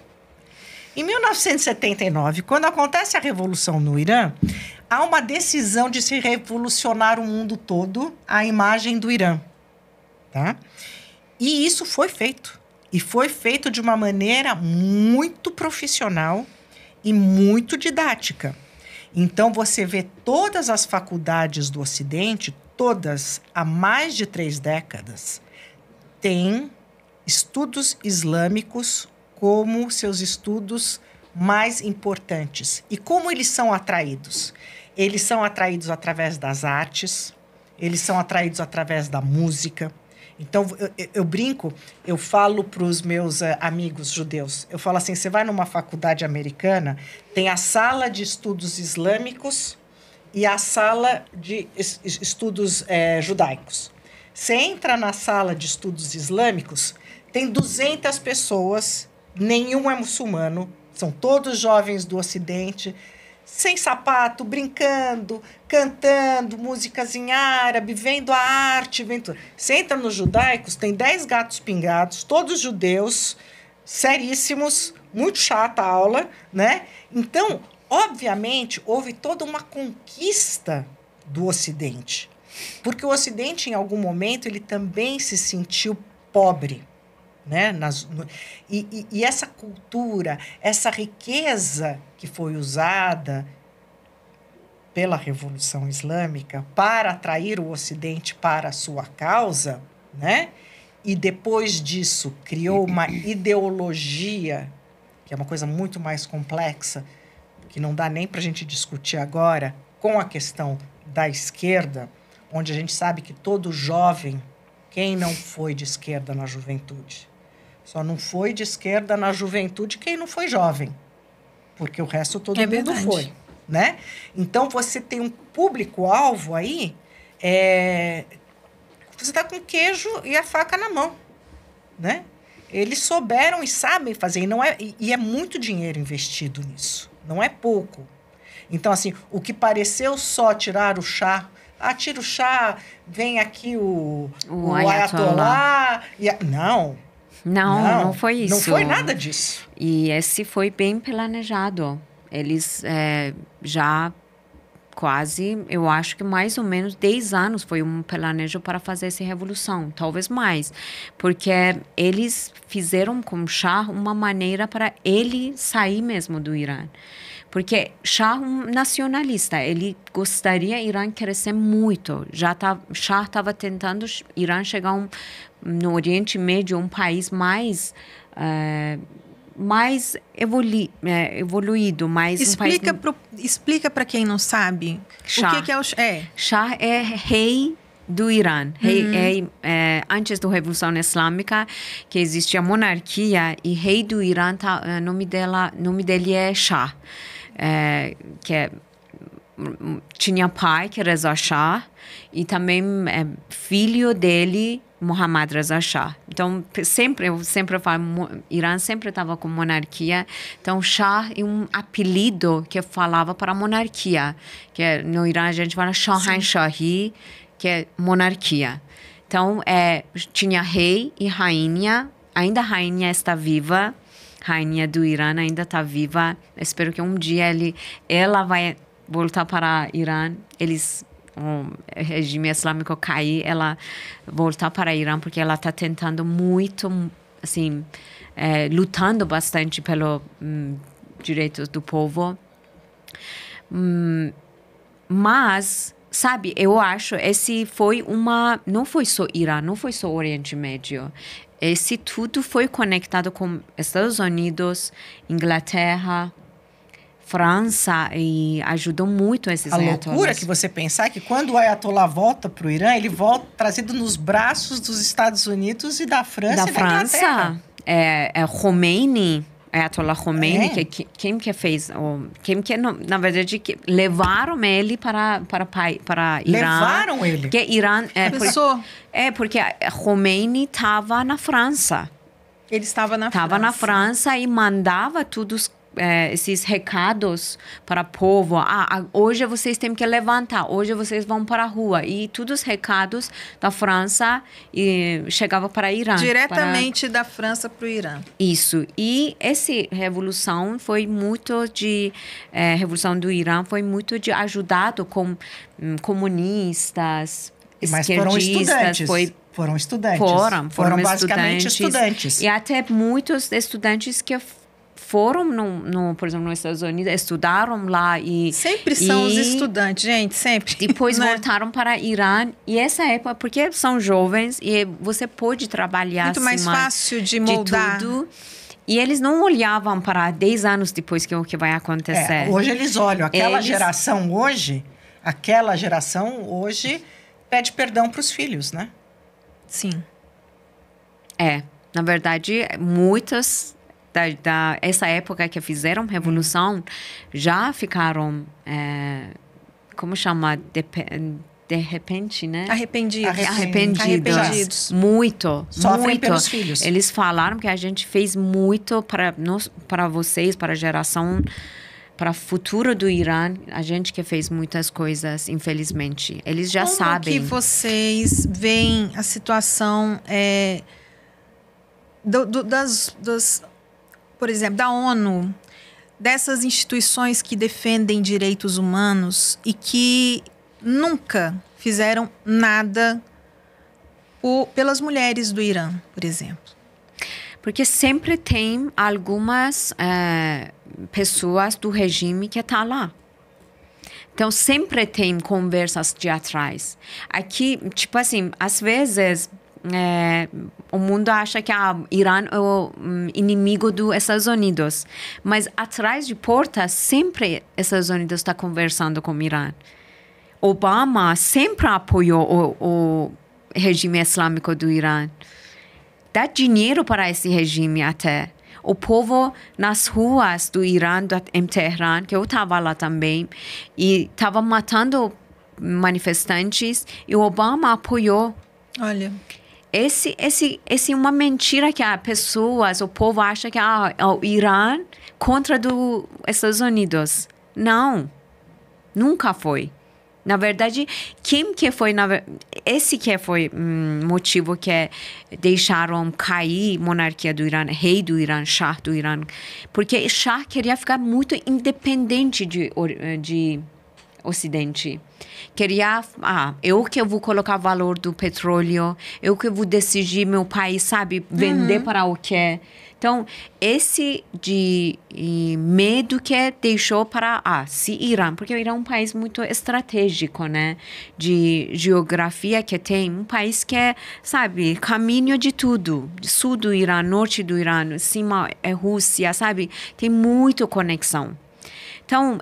Em 1979, quando acontece a Revolução no Irã, há uma decisão de se revolucionar o mundo todo à imagem do Irã. Tá? E isso foi feito. E foi feito de uma maneira muito profissional e muito didática. Então, você vê todas as faculdades do Ocidente, todas há mais de 3 décadas, têm estudos islâmicos como seus estudos mais importantes. E como eles são atraídos? Eles são atraídos através das artes, eles são atraídos através da música. Então, eu brinco, eu falo para os meus amigos judeus, eu falo assim, você vai numa faculdade americana, tem a sala de estudos islâmicos e a sala de estudos judaicos. Você entra na sala de estudos islâmicos, tem 200 pessoas, nenhum é muçulmano, são todos jovens do Ocidente, sem sapato, brincando, cantando, músicas em árabe, vendo a arte, vendo tudo. Você entra nos judaicos, tem 10 gatos pingados, todos judeus, seríssimos, muito chata a aula, né? Então, obviamente, houve toda uma conquista do Ocidente. Porque o Ocidente, em algum momento, ele também se sentiu pobre. Né? E essa cultura, essa riqueza que foi usada pela Revolução Islâmica para atrair o Ocidente para a sua causa, né? E depois disso criou uma ideologia, que é uma coisa muito mais complexa, que não dá nem para a gente discutir agora, com a questão da esquerda, onde a gente sabe que todo jovem, quem não foi de esquerda na juventude? Só não foi de esquerda na juventude quem não foi jovem. Porque o resto todo mundo verdade. Foi. Né? Então, você tem um público-alvo aí, você está com o queijo e a faca na mão. Né? Eles souberam e sabem fazer. E é muito dinheiro investido nisso. Não é pouco. Então, assim, o que pareceu só tirar o chá... tira o chá, vem aqui o Ayatollah. Não foi isso. Não foi nada disso. E esse foi bem planejado. Eles já quase, eu acho que mais ou menos 10 anos foi um planejo para fazer essa revolução. Talvez mais. Porque eles fizeram com Shah uma maneira para ele sair mesmo do Irã. Porque Shah é um nacionalista, ele gostaria Irã crescer muito. Shah estava tentando Irã chegar no Oriente Médio, um país mais mais evoluído, mais Explica para quem não sabe Shah. o que é o Shah é rei do Irã. Antes da Revolução Islâmica, que existia a monarquia, e rei do Irã, nome dele é Shah. Tinha pai, que era Reza Shah, e também filho dele, Mohammad Reza Shah. Então, eu sempre falo, Irã sempre estava com monarquia. Então, Shah é um apelido que falava para a monarquia. Que no Irã a gente fala Shahanshah, que é monarquia. Então, tinha rei e rainha. Ainda a rainha está viva. A rainha do Irã ainda está viva. Espero que um dia ela vai voltar para o Irã. O regime islâmico cair, ela voltar para o Irã, porque ela está tentando muito, assim, lutando bastante pelos direitos do povo. Mas, sabe, eu acho, não foi só Irã, não foi só o Oriente Médio. Esse tudo foi conectado com Estados Unidos, Inglaterra, França, e ajudou muito esses ayatollahs. A loucura que você pensar que quando o ayatollah volta para o Irã, ele volta trazido nos braços dos Estados Unidos e da França e da Inglaterra. Khomeini, Ayatollah Khomeini, quem que fez? Na verdade, levaram ele para Irã. Levaram ele? Porque Irã... porque Khomeini estava na França. Ele estava na França. Estava na França e mandava todos esses recados para o povo. Hoje vocês têm que levantar, hoje vocês vão para a rua. E todos os recados da França chegavam para o Irã. Diretamente da França para o Irã. Isso. E essa revolução foi muito Revolução do Irã foi muito ajudado com comunistas, mas esquerdistas. Foram estudantes. Foram basicamente estudantes. E até muitos estudantes que foram, por exemplo, nos Estados Unidos, estudaram lá e... Sempre são os estudantes, gente, sempre. Depois voltaram para Irã. E essa época, porque são jovens e você pode trabalhar muito mais fácil de moldar. De tudo. E eles não olhavam para 10 anos depois o que vai acontecer. Hoje eles olham. Aquela geração hoje pede perdão para os filhos, né? Sim. Na verdade, muitas... essa época que fizeram revolução, já ficaram, como chama? De repente, né? Arrependidos. Muito. Sofrem pelos filhos. Eles falaram que a gente fez muito para vocês, para a geração, para o futuro do Irã. A gente que fez muitas coisas, infelizmente. Eles já sabem. Como que vocês veem a situação por exemplo, da ONU, dessas instituições que defendem direitos humanos e que nunca fizeram nada pelas mulheres do Irã, por exemplo? Porque sempre tem algumas pessoas do regime que estão lá. Então, sempre tem conversas de atrás. Aqui, tipo assim, às vezes... o mundo acha que o Irã é o inimigo dos Estados Unidos. Mas atrás de portas, sempre os Estados Unidos está conversando com o Irã. Obama sempre apoiou o regime islâmico do Irã. Dá dinheiro para esse regime até. O povo nas ruas do Irã, em Teherã, que eu estava lá também, e estava matando manifestantes, e o Obama apoiou. Olha... Esse é uma mentira que o povo acha que o Irã contra dos Estados Unidos. Não, nunca foi. Na verdade, esse que foi motivo que deixaram cair a monarquia do Irã, rei do Irã, Shah do Irã, porque Shah queria ficar muito independente de Ocidente. Queria, eu que vou colocar valor do petróleo, eu que vou decidir meu país, sabe, vender para o quê. Então, esse medo que deixou para se Irã, porque o Irã é um país muito estratégico, né? De geografia que tem, um país que é, sabe, caminho de tudo. Sul do Irã, norte do Irã, cima é Rússia, sabe? Tem muita conexão. Então,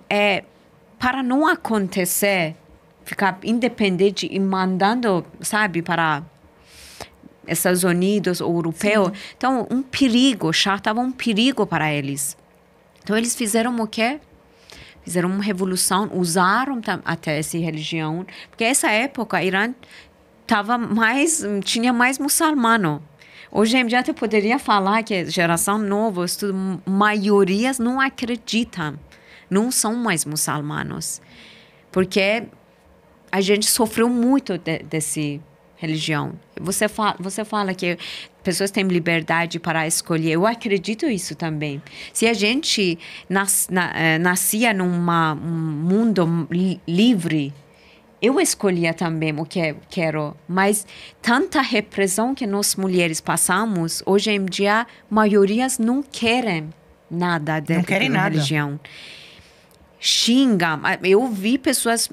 para não acontecer, ficar independente e mandando, sabe, para Estados Unidos ou europeu. Sim. Então, um perigo, Shah estava um perigo para eles. Então, eles fizeram o quê? Fizeram uma revolução, usaram até essa religião, porque essa época, Irã tinha mais muçulmano. Hoje em dia, eu poderia falar que a geração nova, maiorias não acreditam, não são mais muçulmanos, porque a gente sofreu muito desse religião. Você fala que pessoas têm liberdade para escolher. Eu acredito isso também. Se a gente nascia num mundo livre, eu escolhia também o que quero. Mas tanta repressão que nós mulheres passamos, hoje em dia, maiorias não querem nada dessa religião. Xingam. Eu vi pessoas,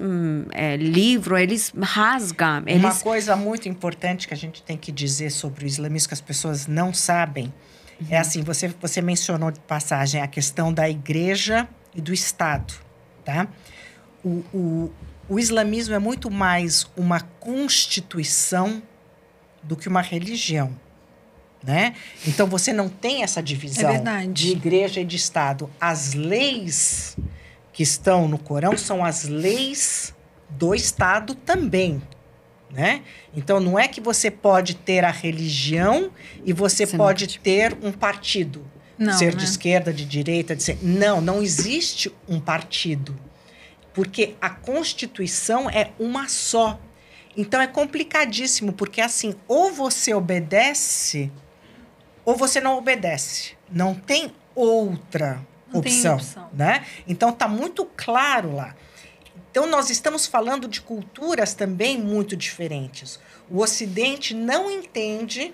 livro, eles rasgam. Uma coisa muito importante que a gente tem que dizer sobre o islamismo que as pessoas não sabem, é assim, você mencionou de passagem a questão da igreja e do Estado, tá? O islamismo é muito mais uma constituição do que uma religião, né? Então, você não tem essa divisão de igreja e de Estado. As leis que estão no Corão são as leis do Estado também, né? Então, não é que você pode ter a religião e você pode ter um partido. Não, ser de esquerda, de direita, não existe um partido. Porque a Constituição é uma só. Então, é complicadíssimo, porque assim, ou você obedece ou você não obedece. Não tem outra opção, né? Então, está muito claro lá. Então, nós estamos falando de culturas também muito diferentes. O Ocidente não entende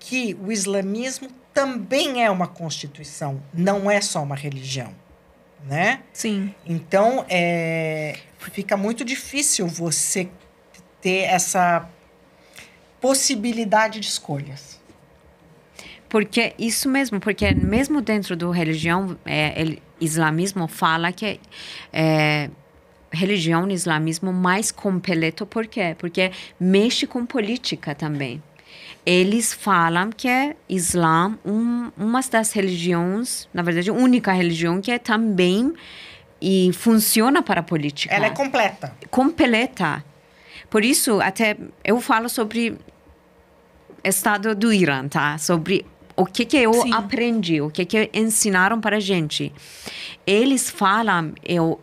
que o islamismo também é uma constituição, não é só uma religião, né? Sim. Então, fica muito difícil você ter essa possibilidade de escolhas. Porque isso mesmo, porque mesmo dentro da religião, islamismo fala que religião e islamismo mais completo. Por quê? Porque mexe com política também. Eles falam que Islã uma das religiões, na verdade, a única religião que também funciona para a política. Ela é completa. Completa. Por isso, até eu falo sobre o estado do Irã, tá? Sobre o que eu aprendi, o que ensinaram para a gente. Eles falam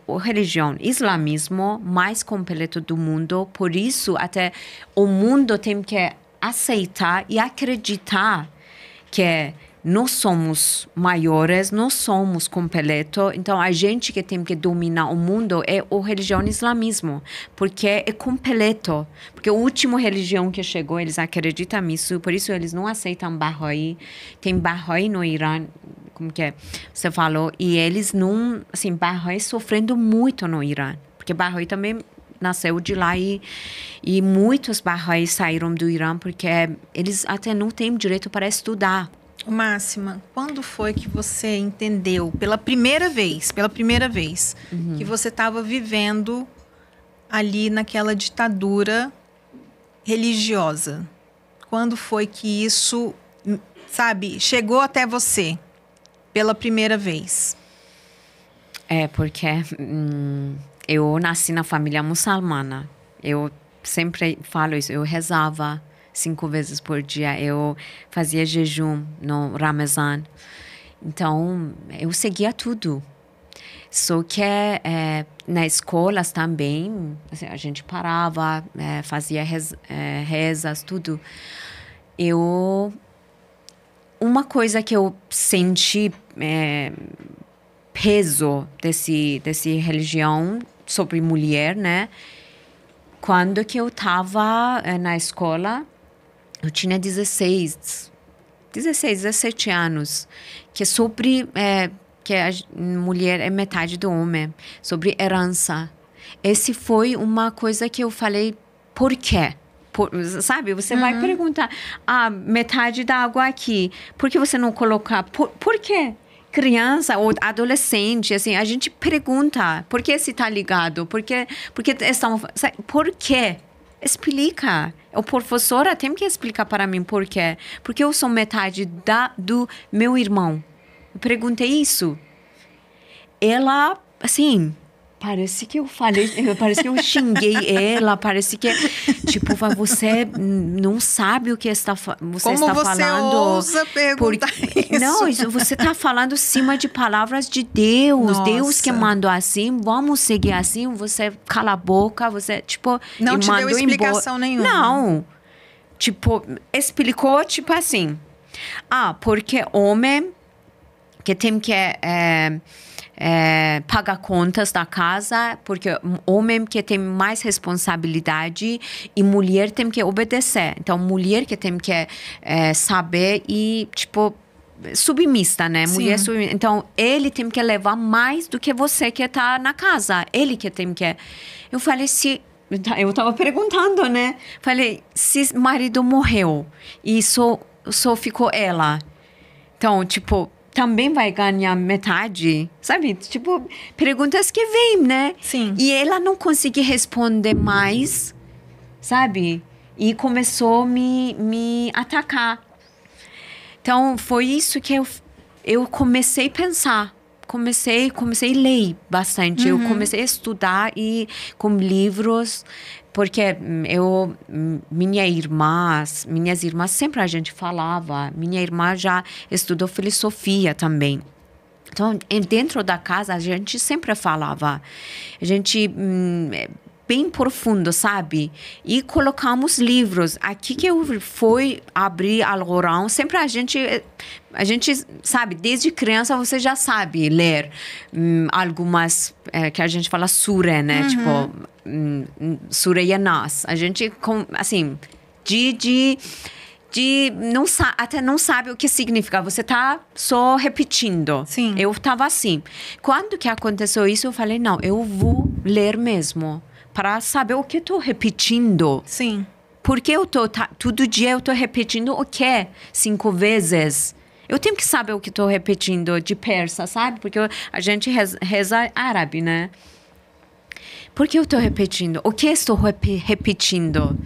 a religião islamismo mais completa do mundo, por isso até o mundo tem que aceitar e acreditar que nós somos maiores, nós somos completos. Então, a gente que tem que dominar o mundo é a religião islamismo, porque é completo. Porque a última religião que chegou, eles acreditam nisso, por isso eles não aceitam Bahá'í. Tem Bahá'í no Irã, como que você falou, e eles não, assim, Bahá'í sofrendo muito no Irã, porque Bahá'í também nasceu de lá e muitos Bahá'í saíram do Irã porque eles até não têm direito para estudar. Máxima, quando foi que você entendeu pela primeira vez, que você estava vivendo ali naquela ditadura religiosa? Quando foi que isso, sabe, chegou até você pela primeira vez? Porque eu nasci na família muçulmana. Eu sempre falo isso, eu rezava 5 vezes por dia. Eu fazia jejum no Ramadã. Então, eu seguia tudo. Só que nas escolas também, assim, a gente parava, fazia rezas, tudo. Uma coisa que eu senti peso desse religião sobre mulher, né? Quando que eu estava na escola, eu tinha 16 16, 17 anos, que é sobre que a mulher é metade do homem, sobre herança. Esse foi uma coisa que eu falei, por quê? Sabe, você vai perguntar, metade da água aqui, por que você não colocar? Por quê? Criança ou adolescente, assim, a gente pergunta, por que se tá ligado? Por que estão... Por quê? Explica. A professora tem que explicar para mim por quê. Porque eu sou metade do meu irmão. Eu perguntei isso. Ela, assim... Parece que eu falei, parece que eu xinguei ela, parece que, tipo, você não sabe o que você está falando. Como você ousa perguntar isso? Não, você está falando cima de palavras de Deus. Nossa. Deus que mandou assim, vamos seguir assim, você cala a boca, você, tipo... Não te deu explicação nenhuma. Não. Tipo, explicou, tipo assim, porque homem que tem que... pagar contas da casa, porque homem que tem mais responsabilidade e mulher tem que obedecer. Então, mulher que tem que saber e, tipo, submissa, né? Sim. Mulher submissa. Então, ele tem que levar mais do que você que tá na casa. Ele que tem que... Eu falei, eu tava perguntando, né? Falei, se marido morreu e só ficou ela. Então, tipo... também vai ganhar metade, sabe? Tipo, perguntas que vêm, né? Sim. E ela não conseguiu responder mais, sabe? E começou a me atacar. Então, foi isso que eu comecei a pensar. Comecei a ler bastante. Eu comecei a estudar e com livros... Porque minhas irmãs sempre a gente falava. Minha irmã já estudou filosofia também. Então, dentro da casa, a gente sempre falava. A gente... bem profundo, sabe? E colocamos livros. Aqui que eu fui abrir Alcorão, sempre a gente, sabe, desde criança você já sabe ler algumas, que a gente fala sura, né? Tipo, sura Yanas. A gente, assim, até não sabe o que significa. Você tá só repetindo. Sim. Eu tava assim. Quando que aconteceu isso, eu falei, não, eu vou ler mesmo. Para saber o que eu tô repetindo. Sim. Porque todo dia eu tô repetindo o quê? 5 vezes. Eu tenho que saber o que tô repetindo de persa, sabe? Porque a gente reza árabe, né? Por que eu tô repetindo? O que estou repetindo?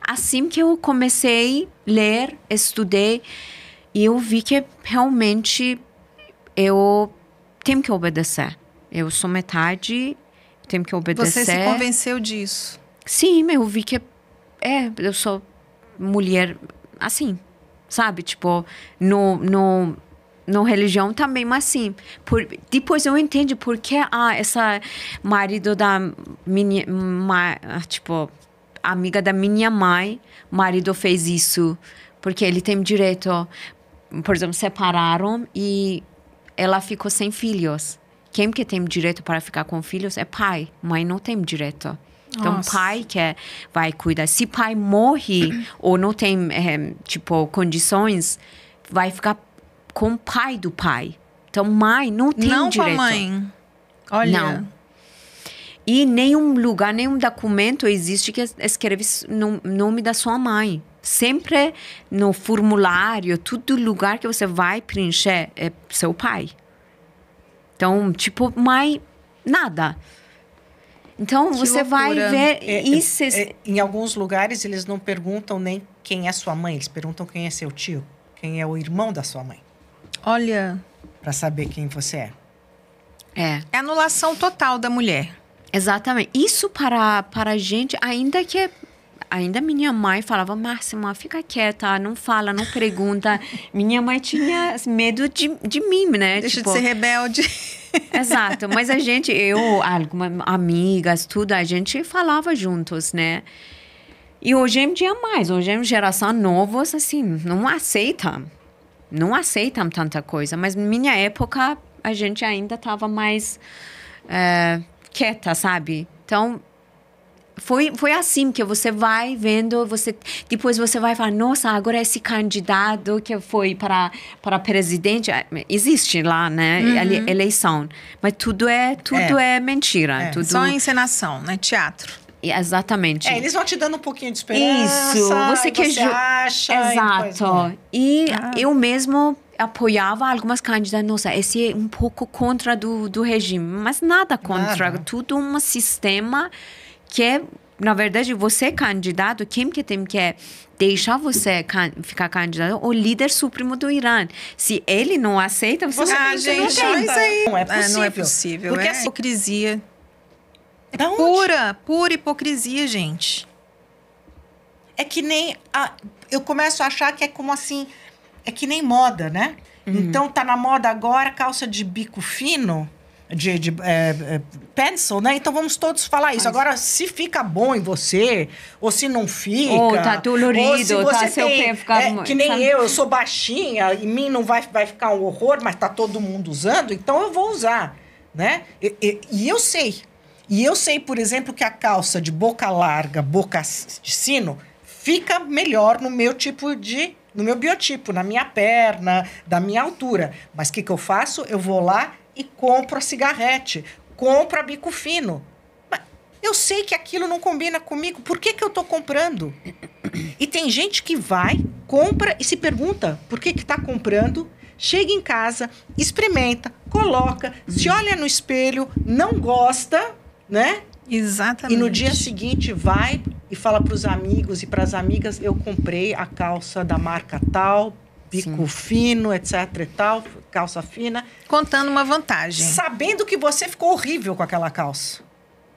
Assim que eu comecei a ler, estudei, e eu vi que realmente eu tenho que obedecer. Eu sou metade... Tenho que obedecer. Você se convenceu disso? Sim, eu vi que eu sou mulher assim, sabe? Tipo, no religião também, mas assim. Depois eu entendi por que essa marido da minha... tipo, amiga da minha mãe, marido fez isso. Porque ele tem direito... Por exemplo, separaram e ela ficou sem filhos. Quem que tem direito para ficar com filhos é pai. Mãe não tem direito. Então, Nossa. pai que vai cuidar. Se pai morre ou não tem, tipo, condições, vai ficar com o pai do pai. Então, mãe não tem não direito. Não com a mãe. Olha. Não. E nenhum lugar, nenhum documento existe que escreve no nome da sua mãe. Sempre no formulário, todo lugar que você vai preencher é seu pai. Então, tipo, mãe, nada. Então, que você loucura. vai ver isso. Em alguns lugares, eles não perguntam nem quem é sua mãe. Eles perguntam quem é seu tio. Quem é o irmão da sua mãe. Olha. Para saber quem você é. É a anulação total da mulher. Exatamente. Isso para a gente, ainda minha mãe falava, Máxima, fica quieta, não fala, não pergunta. Minha mãe tinha medo de mim, né? Deixa de ser rebelde. Exato. Mas algumas amigas, tudo, a gente falava juntos, né? E hoje em dia mais. Hoje em geração novas, assim, não aceitam tanta coisa. Mas na minha época, a gente ainda estava mais quieta, sabe? Então, foi assim que você vai vendo, depois você vai falar, nossa, agora esse candidato que foi para presidente, existe lá, né, eleição, mas tudo é mentira. Tudo... Só encenação, né, teatro. Exatamente. Eles vão te dando um pouquinho de esperança. Isso, você acha. Exato. Eu mesmo apoiava algumas candidatas. Nossa, esse é um pouco contra do regime, mas nada contra. Tudo um sistema que é, na verdade, você candidato, quem que tem que deixar você ficar candidato? O líder supremo do Irã. Se ele não aceita, você não gente, não mas aí não é possível. Não é possível. Porque é hipocrisia. Da Pura hipocrisia, gente. É que nem... eu começo a achar que é como assim... É que nem moda, né? Então, tá na moda agora calça de bico fino, de pencil, né? Então, vamos todos falar isso. Agora, se fica bom em você, ou se não fica... Ou tá dolorido, ou tá seu pé ficar... que nem eu sou baixinha, em mim não vai ficar um horror, mas tá todo mundo usando, então eu vou usar, né? E eu sei... E eu sei, por exemplo, que a calça de boca larga, boca de sino, fica melhor no meu biotipo, na minha perna, da minha altura. Mas o que eu faço? Eu vou lá e compro a cigarrete, compro a bico fino. Mas eu sei que aquilo não combina comigo. Por que eu estou comprando? E tem gente que vai, compra e se pergunta por que está comprando. Chega em casa, experimenta, coloca, se olha no espelho, não gosta... né? Exatamente. E no dia seguinte vai e fala para os amigos e para as amigas, eu comprei a calça da marca tal, bico fino, etc e tal, calça fina. Contando uma vantagem. Sabendo que você ficou horrível com aquela calça.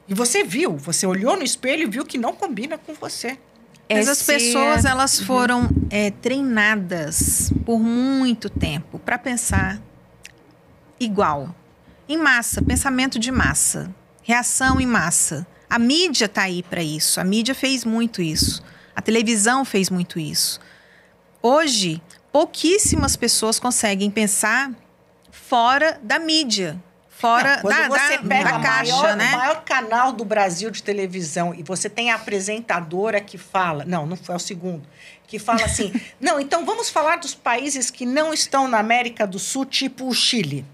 E você viu, você olhou no espelho e viu que não combina com você. Mas as pessoas, elas foram treinadas por muito tempo para pensar igual. Em massa, pensamento de massa. Reação em massa. A mídia está aí para isso. A mídia fez muito isso. A televisão fez muito isso. Hoje, pouquíssimas pessoas conseguem pensar fora da mídia. Fora da caixa, né? O maior canal do Brasil de televisão e você tem a apresentadora que fala... Não foi o segundo. Que fala assim... não, então vamos falar dos países que não estão na América do Sul, tipo o Chile.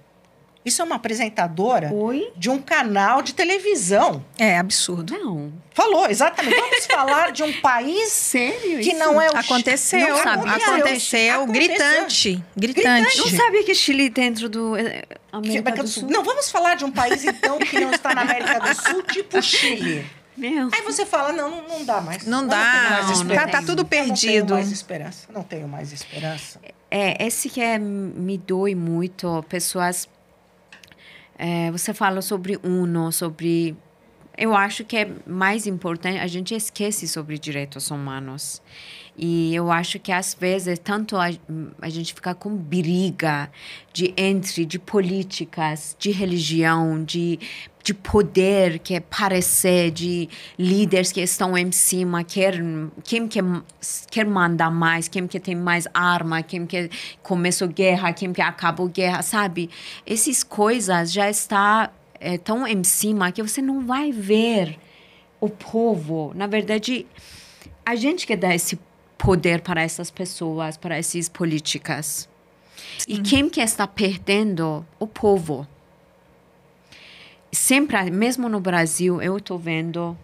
Isso é uma apresentadora de um canal de televisão. É absurdo. Não. Falou, exatamente. Vamos falar de um país sério que não é o Aconteceu, não, sabe? Aconteceu. Gritante. Não sabia que Chile dentro do América do Sul. Não, vamos falar de um país, então, que não está na América do Sul, tipo Chile. Meu. Aí você fala, não dá mais. Não dá. Tá tudo perdido. Não tenho mais esperança. Esse que me dói muito. Pessoas... você fala sobre UNO, sobre... Eu acho que é mais importante, a gente esquece sobre direitos humanos. E eu acho que, às vezes, tanto a gente fica com briga de políticas, de religião, de poder, que é parecer, de líderes que estão em cima, quem quer mandar mais, quem que tem mais arma, quem que começou guerra, quem que acabou guerra, sabe? Essas coisas já estão tão em cima que você não vai ver o povo. Na verdade, a gente que dá esse poder para essas pessoas, para essas políticas. Sim. E quem que está perdendo? O povo. Sempre, mesmo no Brasil, eu estou vendo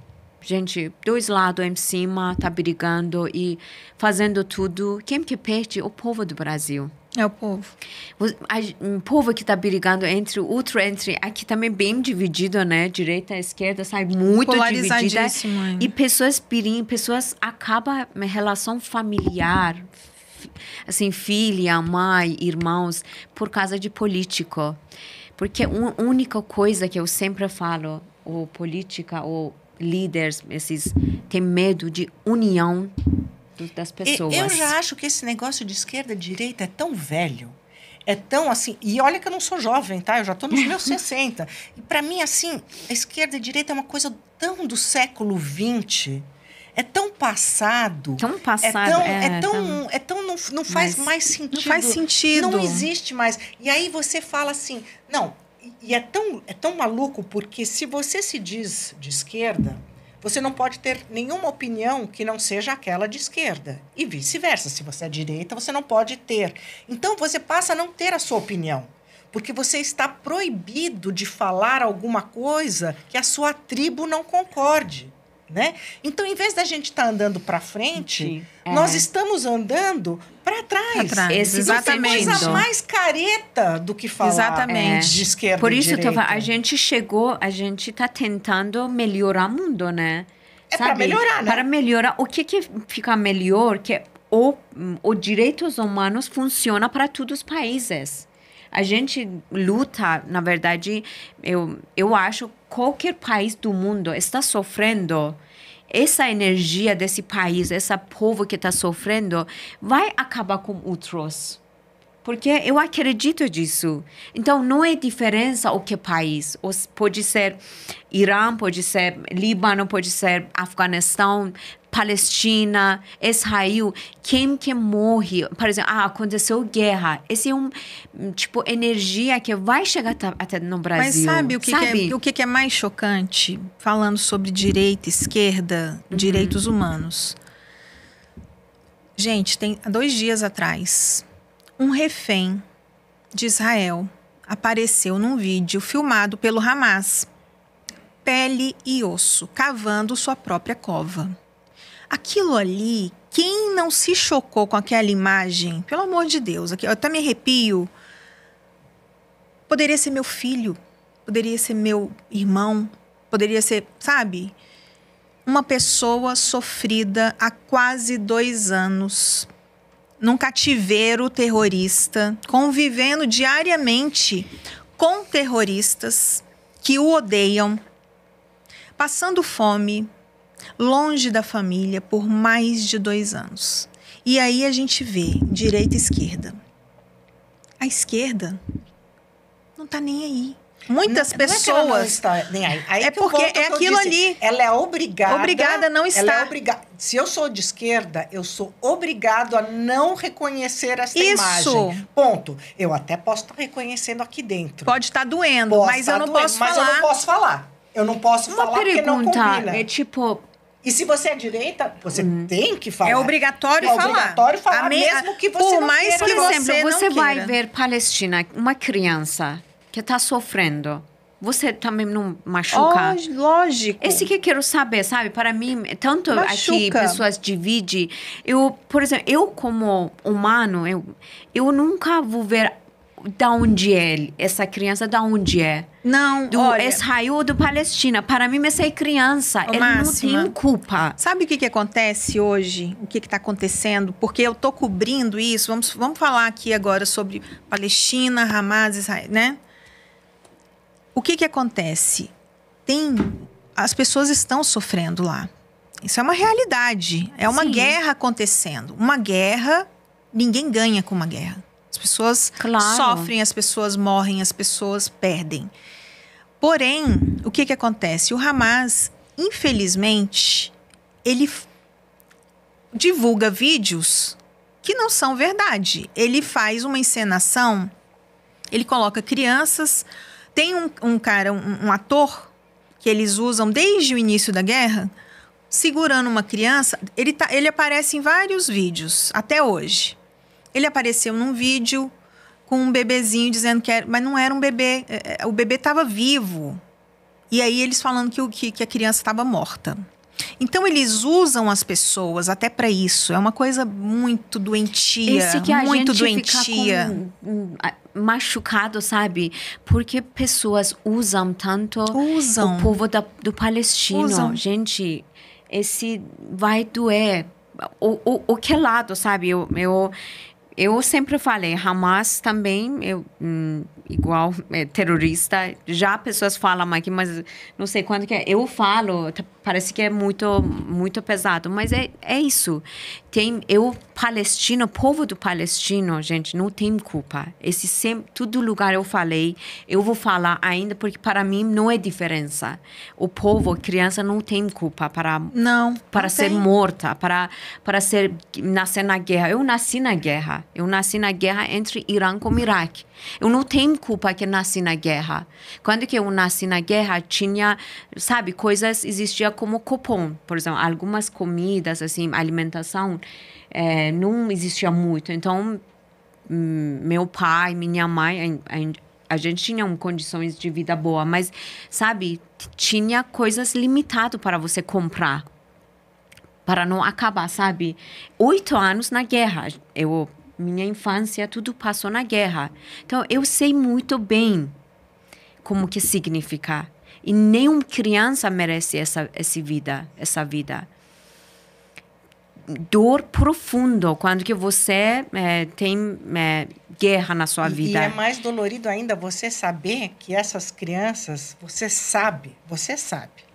gente, dois lados em cima, tá brigando e fazendo tudo. Quem que perde? O povo do Brasil. É o povo. O povo que está brigando entre aqui também bem dividido, né? Direita e esquerda, sabe? Muito dividida. E pessoas acabam a relação familiar, assim, filha, mãe, irmãos, por causa de político. Porque a única coisa que eu sempre falo, ou política, ou líderes, esses têm medo de união das pessoas. Eu já acho que esse negócio de esquerda e direita é tão velho, é tão assim... E olha que eu não sou jovem, tá? Eu já estou nos meus 60. E para mim, assim, a esquerda e a direita é uma coisa tão do século XX... É tão passado. Tão passado. Não faz mais sentido. Não faz sentido. Não existe mais. E aí você fala assim... Não, e é tão maluco, porque se você se diz de esquerda, você não pode ter nenhuma opinião que não seja aquela de esquerda. E vice-versa. Se você é direita, você não pode ter. Então, você passa a não ter a sua opinião. Porque você está proibido de falar alguma coisa que a sua tribo não concorde. Né? Então, em vez da gente estar andando para frente, nós estamos andando para trás. Exatamente. Coisa mais careta do que falar de esquerda Por isso, e direita. A gente está tentando melhorar o mundo, né? Para melhorar, né? Para melhorar. O que fica melhor que os direitos humanos funciona para todos os países. A gente luta, na verdade, eu acho que qualquer país do mundo está sofrendo. Essa energia desse país, esse povo que está sofrendo, vai acabar com outros. Porque eu acredito nisso. Então, não é diferença o que país. Pode ser Irã, pode ser Líbano, pode ser Afeganistão, Palestina, Israel. Quem que morre? Por exemplo, aconteceu guerra. Esse é energia que vai chegar até no Brasil. Mas sabe o que é mais chocante? Falando sobre direita, esquerda, direitos humanos. Gente, há 2 dias atrás, um refém de Israel apareceu num vídeo filmado pelo Hamas, pele e osso, cavando sua própria cova. Aquilo ali, quem não se chocou com aquela imagem, pelo amor de Deus, eu até me arrepio, poderia ser meu filho, poderia ser meu irmão, poderia ser, sabe, uma pessoa sofrida há quase 2 anos, num cativeiro terrorista, convivendo diariamente com terroristas que o odeiam, passando fome, longe da família por mais de 2 anos. E aí a gente vê direita e esquerda. A esquerda não está nem aí. Muitas pessoas. Não é que ela não está nem aí. Aí porque é aquilo ali. Ela é obrigada. Obrigada a não estar. Ela é obrigada. Se eu sou de esquerda, eu sou obrigado a não reconhecer essa imagem. Ponto. Eu até posso estar reconhecendo aqui dentro. Pode estar doendo, mas eu não posso falar. Mas eu não posso falar. Eu não posso falar porque não combina. É tipo. E se você é direita, você tem que falar. É obrigatório falar. É obrigatório falar, mesmo que você não queira. Por exemplo, você vai ver Palestina, uma criança que está sofrendo. Você também não machuca? Lógico. Esse que eu quero saber, sabe? Para mim, tanto aqui pessoas dividem. Por exemplo, eu como humano, eu nunca vou ver da onde é essa criança, da onde é. Não, do Israel ou do Palestina. Para mim, essa é criança. Ele não tem culpa. Sabe o que acontece hoje? O que está acontecendo? Porque eu estou cobrindo isso. Vamos falar aqui agora sobre Palestina, Hamas, Israel, né? O que acontece? As pessoas estão sofrendo lá. Isso é uma realidade. É uma guerra acontecendo. Uma guerra, ninguém ganha com uma guerra. As pessoas sofrem, as pessoas morrem, as pessoas perdem. Porém, o que acontece? O Hamas, infelizmente, ele divulga vídeos que não são verdade. Ele faz uma encenação, ele coloca crianças. Tem um ator que eles usam desde o início da guerra, segurando uma criança. Ele aparece em vários vídeos, até hoje. Ele apareceu num vídeo com um bebezinho dizendo que era... Mas não era um bebê, o bebê estava vivo. E aí eles falando que a criança estava morta. Então eles usam as pessoas até para isso. É uma coisa muito doentia, esse que muito a gente doentia. Fica machucado, sabe? Porque pessoas usam tanto o povo do palestino. Gente, esse vai doer. O que lado, sabe? Eu sempre falei, Hamas também, igual terrorista, já pessoas falam aqui, mas não sei quando que é. Eu falo, parece que é muito, muito pesado, mas é isso. Palestino, povo do palestino, gente, não tem culpa. Todo lugar eu falei, eu vou falar ainda, porque para mim não é diferença. O povo, criança, não tem culpa para ser morta, para nascer na guerra. Eu nasci na guerra. Eu nasci na guerra entre Irã e Iraque. Eu não tenho culpa que nasci na guerra. Quando que eu nasci na guerra, tinha, sabe, existia via como cupom. Por exemplo, algumas comidas, assim, alimentação, não existia muito. Então, meu pai, minha mãe, a gente tinha condições de vida boa, mas, sabe, tinha coisas limitadas para você comprar, para não acabar, sabe? 8 anos na guerra. Minha infância, tudo passou na guerra. Então, eu sei muito bem como que significa. E nenhuma criança merece essa vida. Dor profundo quando que você tem guerra na sua vida. E é mais dolorido ainda você saber que essas crianças, você sabe,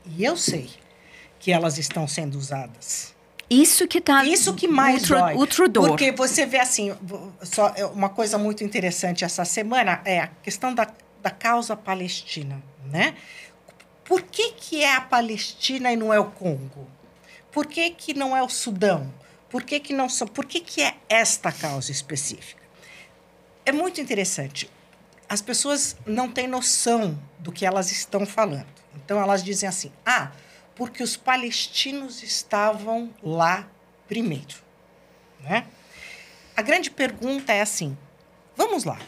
e eu sei que elas estão sendo usadas. Isso que mais dói. Outro dor. Porque você vê assim, só uma coisa muito interessante essa semana é a questão da causa palestina, né? Por que é a Palestina e não é o Congo? Por que não é o Sudão? Por que é esta causa específica? É muito interessante. As pessoas não têm noção do que elas estão falando. Então, elas dizem assim, porque os palestinos estavam lá primeiro, né? A grande pergunta é assim, vamos lá,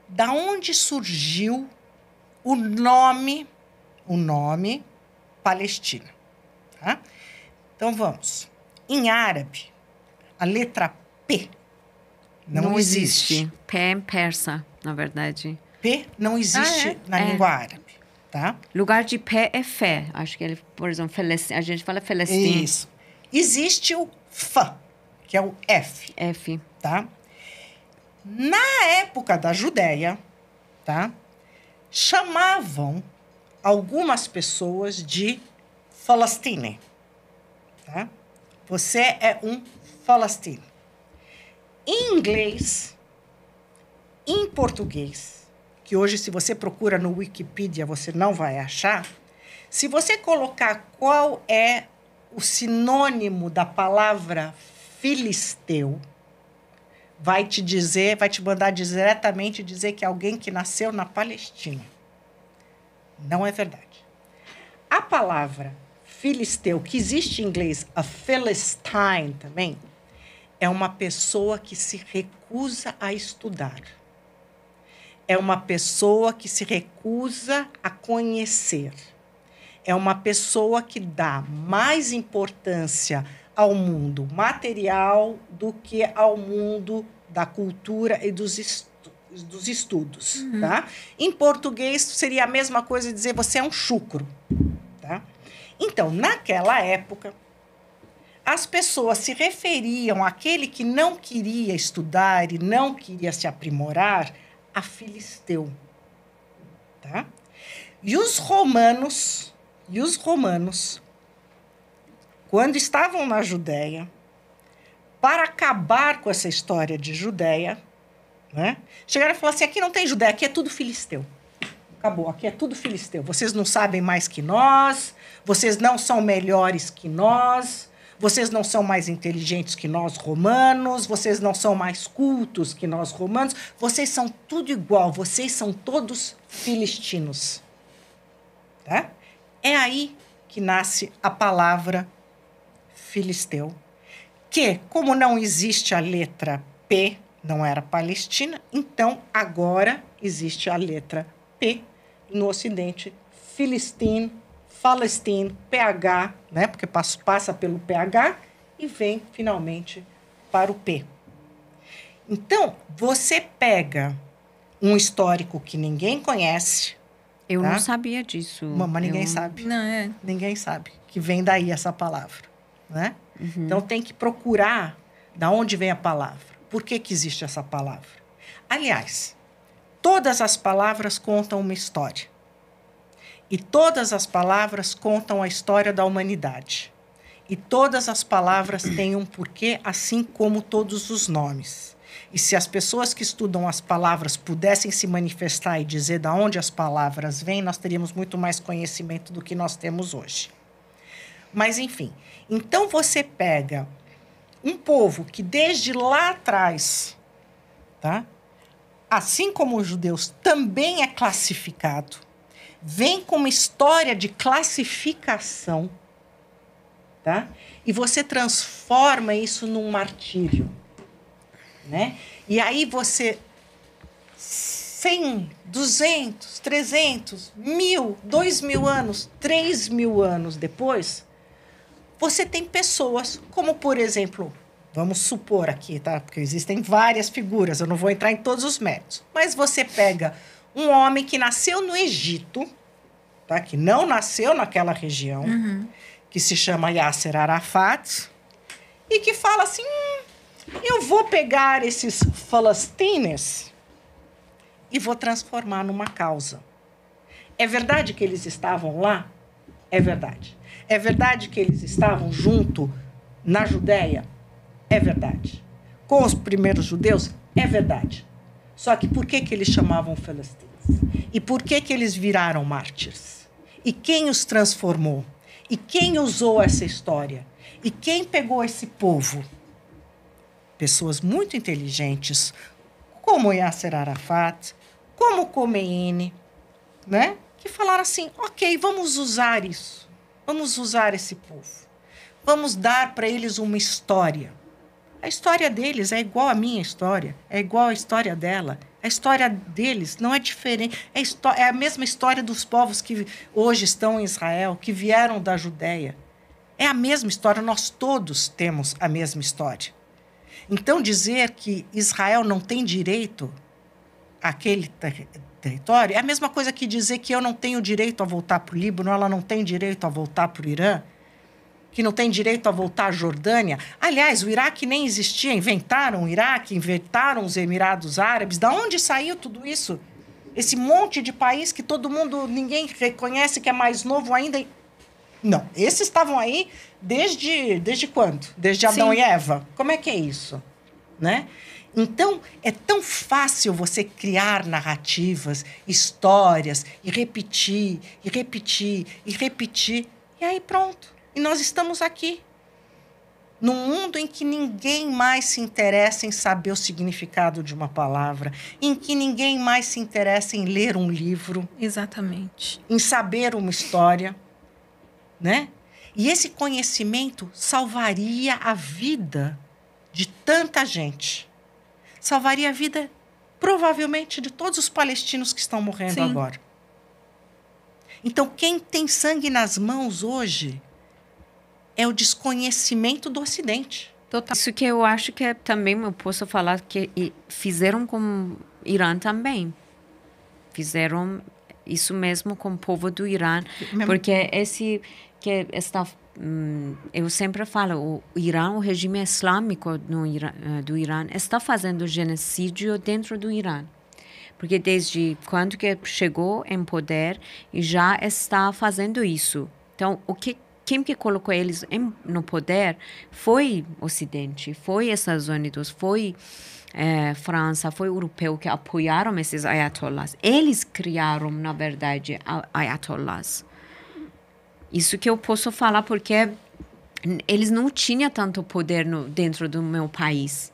da onde surgiu o nome Palestina? Tá? Então, vamos. Em árabe, a letra P não existe. P é em persa, na verdade. P não existe na língua árabe. Tá? Lugar de pé é fé. Acho que ele, por exemplo, a gente fala Palestina. Isso. Existe o F, que é o F. F. Tá? Na época da Judéia, tá? Chamavam algumas pessoas de Falastine. Tá? Você é um falastino. Em inglês, em português, que hoje, se você procura no Wikipedia, você não vai achar. Se você colocar qual é o sinônimo da palavra filisteu, vai te mandar diretamente dizer que é alguém que nasceu na Palestina. Não é verdade. A palavra filisteu, que existe em inglês, a Philistine também, é uma pessoa que se recusa a estudar. É uma pessoa que se recusa a conhecer. É uma pessoa que dá mais importância ao mundo material do que ao mundo da cultura e dos estudos. Uhum. Tá? Em português, seria a mesma coisa dizer você é um chucro. Tá? Então, naquela época, as pessoas se referiam àquele que não queria estudar e não queria se aprimorar a filisteu. Tá? E os romanos, quando estavam na Judéia, para acabar com essa história de Judéia, né, chegaram e falaram assim, aqui não tem Judéia, aqui é tudo filisteu. Acabou, aqui é tudo filisteu. Vocês não sabem mais que nós, vocês não são melhores que nós, vocês não são mais inteligentes que nós romanos, vocês não são mais cultos que nós romanos, vocês são tudo igual, vocês são todos filistinos. Tá? É aí que nasce a palavra filisteu, que, como não existe a letra P, não era Palestina, então agora existe a letra P no Ocidente, Filistine, Palestine, PH, né? Porque passa pelo PH e vem finalmente para o P. Então, você pega um histórico que ninguém conhece. Eu não sabia disso. Mas ninguém sabe. Não, Ninguém sabe que vem daí essa palavra, né? Uhum. Então, tem que procurar de onde vem a palavra. Por que existe essa palavra? Aliás, todas as palavras contam uma história. E todas as palavras contam a história da humanidade. E todas as palavras têm um porquê, assim como todos os nomes. E se as pessoas que estudam as palavras pudessem se manifestar e dizer de onde as palavras vêm, nós teríamos muito mais conhecimento do que nós temos hoje. Mas, enfim, então você pega um povo que desde lá atrás, tá? Assim como os judeus, também é classificado, vem com uma história de classificação, tá? E você transforma isso num martírio, né? E aí você 100, 200, 300, 1000, 2000 anos, 3000 anos depois, você tem pessoas como, por exemplo, vamos supor aqui, tá? Porque existem várias figuras, eu não vou entrar em todos os méritos. Mas você pega um homem que nasceu no Egito, tá? Que não nasceu naquela região, que se chama Yasser Arafat, e que fala assim, eu vou pegar esses palestinos e vou transformar numa causa. É verdade que eles estavam lá? É verdade. É verdade que eles estavam junto na Judéia? É verdade. Com os primeiros judeus? É verdade. Só que por que eles chamavam palestinos? E por que eles viraram mártires? E quem os transformou? E quem usou essa história? E quem pegou esse povo? Pessoas muito inteligentes, como Yasser Arafat, como Khomeini, né? Que falaram assim, ok, vamos usar isso. Vamos usar esse povo. Vamos dar para eles uma história. A história deles é igual à minha história, é igual à história dela. A história deles não é diferente. É a mesma história dos povos que hoje estão em Israel, que vieram da Judéia. É a mesma história, nós todos temos a mesma história. Então, dizer que Israel não tem direito àquele território é a mesma coisa que dizer que eu não tenho direito a voltar para o Líbano, ela não tem direito a voltar para o Irã, que não tem direito a voltar à Jordânia. Aliás, o Iraque nem existia, inventaram o Iraque, inventaram os Emirados Árabes. Da onde saiu tudo isso? Esse monte de país que todo mundo, ninguém reconhece que é mais novo ainda. Não, esses estavam aí desde quando? Desde Adão e Eva. Como é que é isso? Né? Então, é tão fácil você criar narrativas, histórias, e repetir, e repetir, e repetir. E aí pronto. E nós estamos aqui, num mundo em que ninguém mais se interessa em saber o significado de uma palavra, em que ninguém mais se interessa em ler um livro. Exatamente. Em saber uma história, né? E esse conhecimento salvaria a vida de tanta gente. Salvaria a vida, provavelmente, de todos os palestinos que estão morrendo agora. Então, quem tem sangue nas mãos hoje é o desconhecimento do Ocidente. Total. Isso que eu acho que também eu posso falar que fizeram com o Irã também. Fizeram isso mesmo com o povo do Irã. Porque esse que está... eu sempre falo, o Irã, o regime islâmico do Irã, está fazendo genocídio dentro do Irã. Porque desde quando que chegou em poder, já está fazendo isso. Então, quem que colocou eles no poder foi o Ocidente, foi Estados Unidos, foi França, foi europeu que apoiaram esses ayatollahs. Eles criaram, na verdade, ayatollahs. Isso que eu posso falar porque eles não tinham tanto poder dentro do meu país,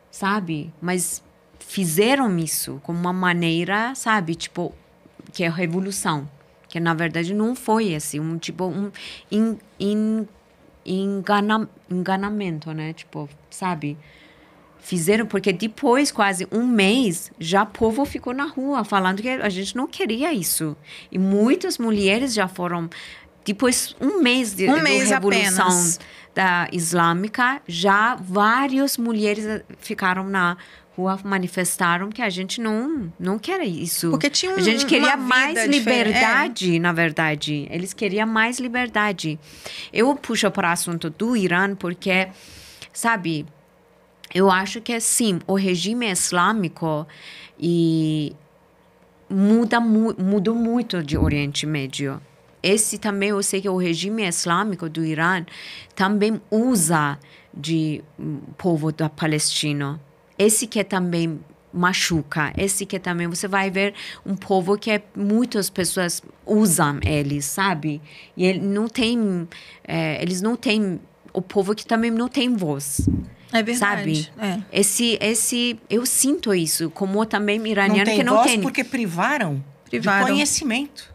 sabe? Mas fizeram isso como uma maneira, sabe? Tipo, que é a revolução. Que, na verdade, não foi assim, enganamento, né? Tipo, sabe? Fizeram, porque depois, quase um mês, já o povo ficou na rua falando que a gente não queria isso. E muitas mulheres já foram... Depois, um mês da Revolução da Islâmica, já várias mulheres ficaram na rua, manifestaram que a gente não quer isso. Porque tinha a gente queria mais liberdade, na verdade. Eles queriam mais liberdade. Eu puxo para o assunto do Irã porque, sabe, eu acho que, sim, o regime islâmico mudou muito de Oriente Médio. Esse também, eu sei que o regime islâmico do Irã também usa de povo da Palestina. Esse que também machuca, esse que também você vai ver um povo que muitas pessoas usam eles, sabe? E eles não têm, o povo que também não tem voz. É verdade. Sabe? Eu sinto isso, como também iraniano que não tem. Porque privaram de conhecimento.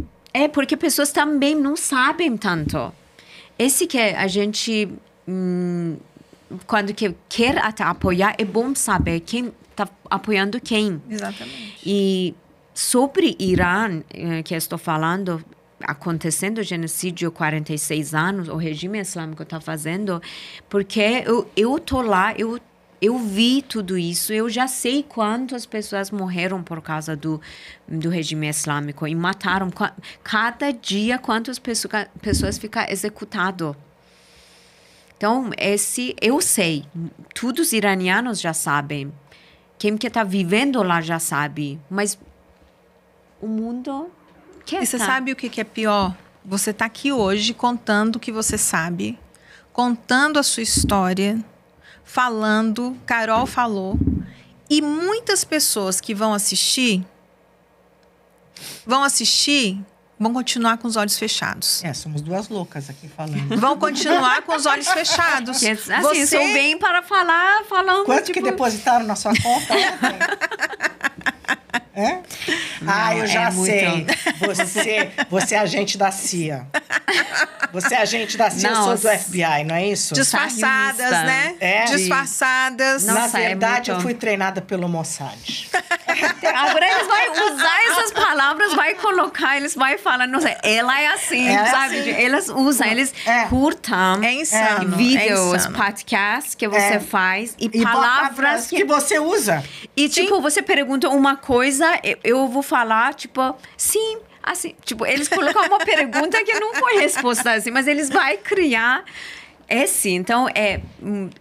Porque pessoas também não sabem tanto. esse que a gente, quando quer até apoiar, é bom saber quem está apoiando quem. Exatamente. E sobre Irã, que eu estou falando, acontecendo o genocídio há 46 anos, o regime islâmico está fazendo, porque eu estou lá, eu vi tudo isso, eu já sei quantas pessoas morreram por causa do regime islâmico e mataram. Cada dia, quantas pessoas ficam executadas. Então, eu sei, todos os iranianos já sabem. Quem que está vivendo lá já sabe, mas o mundo... E você sabe o que é pior? Você está aqui hoje contando o que você sabe, contando a sua história, falando, Carol falou, e muitas pessoas que vão assistir, vão continuar com os olhos fechados. Somos duas loucas aqui falando. Vão continuar com os olhos fechados. Assim, sou bem para falar, falando... Quanto que depositaram na sua conta ontem? Não, eu já sei. Você é agente da CIA. Você é agente da CIA, eu sou do FBI, não é isso? Disfarçadas, né? Disfarçadas. Na verdade, eu fui treinada pelo Mossad. Agora eles vão usar essas palavras, vai colocar, eles vão falar, não sei, ela é assim, sabe? Assim. Eles usam, eles curtam vídeos, podcasts que você faz e palavras que você usa. E, tipo, você pergunta uma coisa, eu vou falar, tipo, sim, assim. Tipo, eles colocam uma pergunta que não foi resposta assim, mas eles vão criar esse. Então,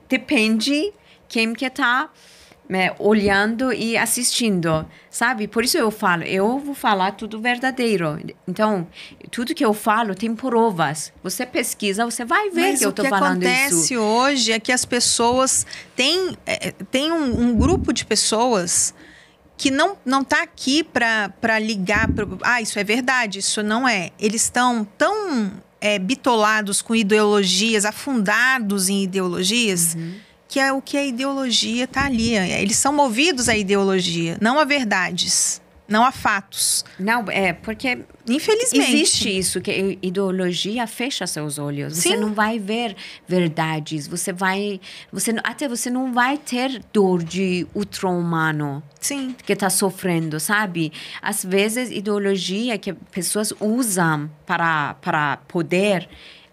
depende quem que tá olhando e assistindo, sabe? Por isso eu vou falar tudo verdadeiro. Então, tudo que eu falo tem provas. Você pesquisa, você vai ver que eu tô falando isso. O que acontece hoje é que as pessoas têm um grupo de pessoas que não tá aqui para ligar para isso é verdade, isso não é. Eles estão tão bitolados com ideologias, afundados em ideologias, que é o que a ideologia tá ali. Eles são movidos à ideologia, não a verdades, não a fatos. Não, porque infelizmente existe isso, que a ideologia fecha seus olhos. Sim. Você não vai ver verdades, você não vai ter dor de outro humano. Sim. Que está sofrendo, sabe? Às vezes, ideologia que pessoas usam para poder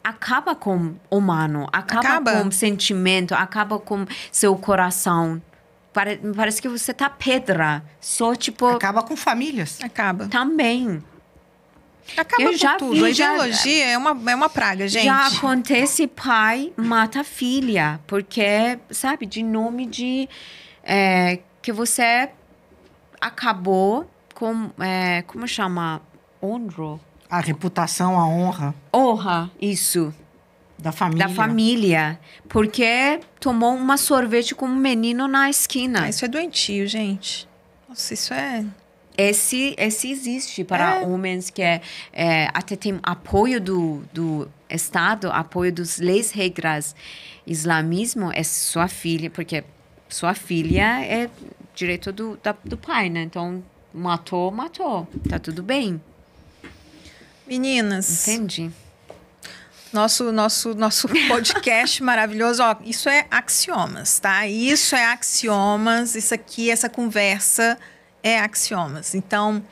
acaba com o humano, acaba com o sentimento, acaba com seu coração. Parece que você tá pedra, só tipo... Acaba com famílias. Acaba. Também. Acaba com tudo. A ideologia é uma praga, gente. Já acontece, pai mata filha, porque, sabe, de nome de... que você acabou com... como chama? Honra. A reputação, a honra. Honra, isso. Da família. Da família. Porque tomou uma sorvete com um menino na esquina. Isso é doentio, gente. Nossa, isso é... Esse existe para homens que até tem apoio do Estado, apoio das leis, regras. Islamismo é sua filha, porque sua filha é direito do pai, né? Então, matou. Tá tudo bem. Meninas. Entendi. Nosso podcast maravilhoso. Ó, isso é axiomas, tá? Isso é axiomas. Isso aqui, essa conversa é axiomas. Então,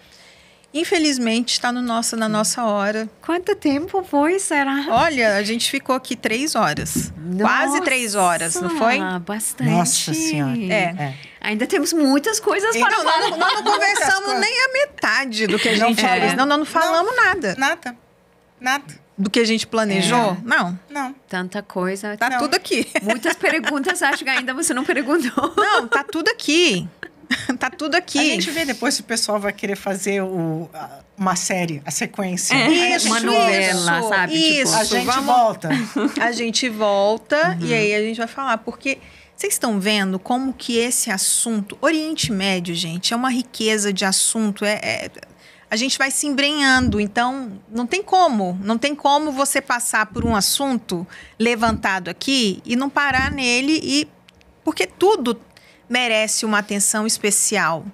infelizmente, está na nossa hora. Quanto tempo foi, será? Olha, a gente ficou aqui 3 horas. Nossa, quase 3 horas, não foi? Bastante. Nossa Senhora. Ainda temos muitas coisas para falar. Nós não conversamos nem a metade do que a gente fez. Não falamos nada. Nada. Do que a gente planejou? Não. Tanta coisa. Tá tudo aqui. Muitas perguntas, acho que ainda você não perguntou. Não, tá tudo aqui. Tá tudo aqui. A gente vê depois se o pessoal vai querer fazer uma série, a sequência. Uma novela, sabe? Isso. Tipo, volta. A gente volta e aí a gente vai falar. Porque vocês estão vendo como que esse assunto... Oriente Médio, gente, é uma riqueza de assunto. A gente vai se embrenhando. Então, não tem como você passar por um assunto levantado aqui e não parar nele. Porque tudo merece uma atenção especial.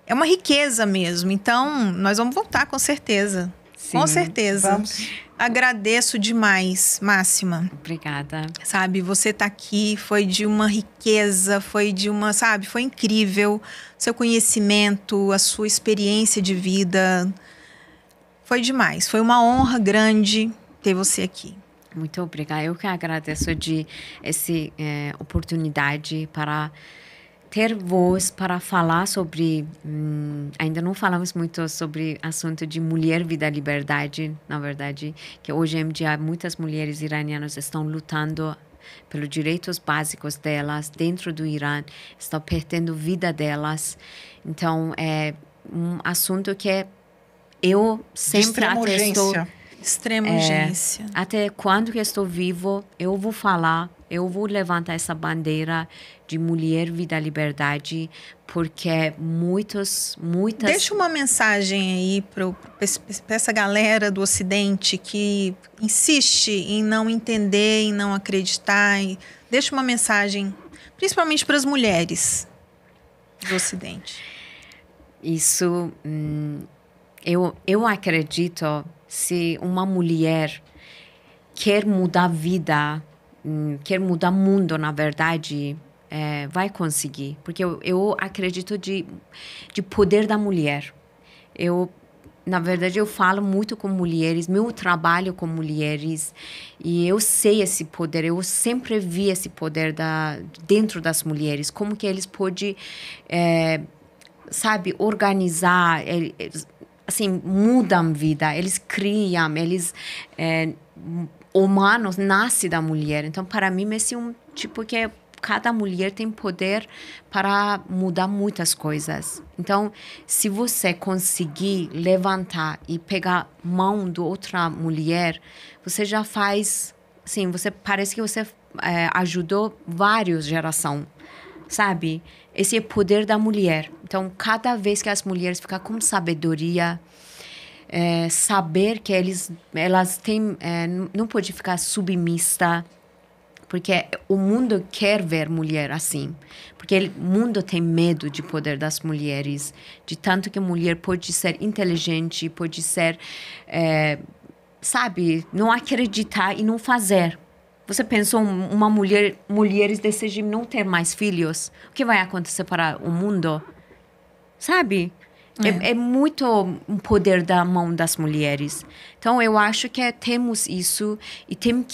É uma riqueza mesmo. Então, nós vamos voltar com certeza. Sim, com certeza. Vamos. Agradeço demais, Máxima. Obrigada. Sabe, você tá aqui, foi de uma riqueza, foi de uma, sabe, foi incrível. Seu conhecimento, a sua experiência de vida, foi demais. Foi uma honra grande ter você aqui. Muito obrigada. Eu que agradeço de essa oportunidade para ter voz para falar sobre... ainda não falamos muito sobre o assunto de mulher, vida, liberdade. Na verdade, que hoje em dia muitas mulheres iranianas estão lutando pelos direitos básicos delas dentro do Irã, estão perdendo a vida delas. Então, é um assunto que eu sempre atesto... Extrema urgência. Até quando que estou vivo, eu vou falar, eu vou levantar essa bandeira de mulher, vida, liberdade, porque muitas... Deixa uma mensagem aí para essa galera do Ocidente que insiste em não entender, em não acreditar. Deixa uma mensagem, principalmente para as mulheres do Ocidente. Isso, eu acredito... Se uma mulher quer mudar a vida, quer mudar o mundo, na verdade, vai conseguir. Porque eu acredito de poder da mulher. Na verdade, eu falo muito com mulheres, meu trabalho com mulheres, e eu sei esse poder, eu sempre vi esse poder dentro das mulheres, como que eles podem, sabe, organizar... assim, mudam a vida, eles criam, eles, humanos, nascem da mulher. Então, para mim, esse é um tipo que cada mulher tem poder para mudar muitas coisas. Então, se você conseguir levantar e pegar a mão de outra mulher, você já faz, assim, parece que você ajudou várias gerações, sabe? Esse é o poder da mulher. Então, cada vez que as mulheres ficam com sabedoria, saber que elas têm, não pode ficar submissa, porque o mundo quer ver mulher assim. Porque o mundo tem medo de poder das mulheres, de tanto que a mulher pode ser inteligente, pode ser, sabe, não acreditar e não fazer. Você pensou mulheres desejam não ter mais filhos? O que vai acontecer para o mundo? Sabe? É muito um poder da mão das mulheres. Então, eu acho que temos isso e temos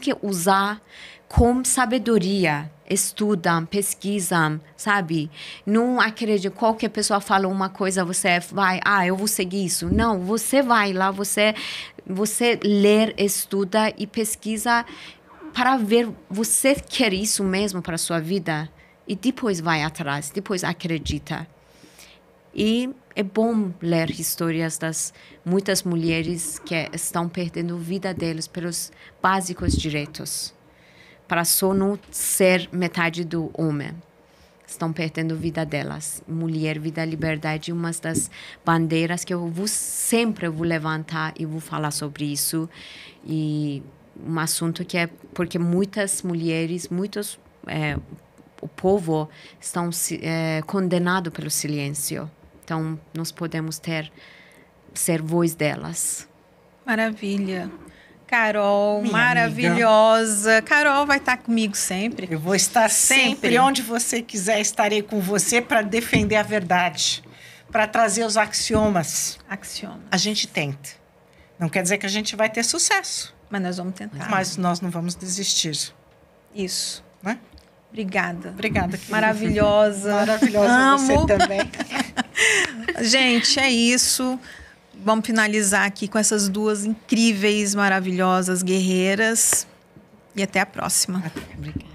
que usar com sabedoria. Estudam, pesquisam, sabe? Não acredito, qualquer pessoa fala uma coisa, você vai, eu vou seguir isso. Não, você vai lá, você lê, estuda e pesquisa para ver, você quer isso mesmo para a sua vida? E depois vai atrás, depois acredita. E é bom ler histórias das muitas mulheres que estão perdendo a vida delas pelos básicos direitos. Para só não ser metade do homem. Estão perdendo a vida delas. Mulher, vida, liberdade é uma das bandeiras que eu sempre vou levantar e vou falar sobre isso. E um assunto que porque muitas mulheres, o povo estão condenados pelo silêncio. Então, nós podemos ser voz delas. Maravilha. Carol, minha maravilhosa. Amiga. Carol vai estar comigo sempre. Eu vou estar sempre onde você quiser, estarei com você para defender a verdade, para trazer os axiomas. A gente tenta. Não quer dizer que a gente vai ter sucesso. Mas nós vamos tentar. Mas nós não vamos desistir. Isso. Né? Obrigada. Obrigada, querida. Maravilhosa. Maravilhosa. Amo. Você também. Gente, é isso. Vamos finalizar aqui com essas duas incríveis, maravilhosas guerreiras. E até a próxima. Obrigada.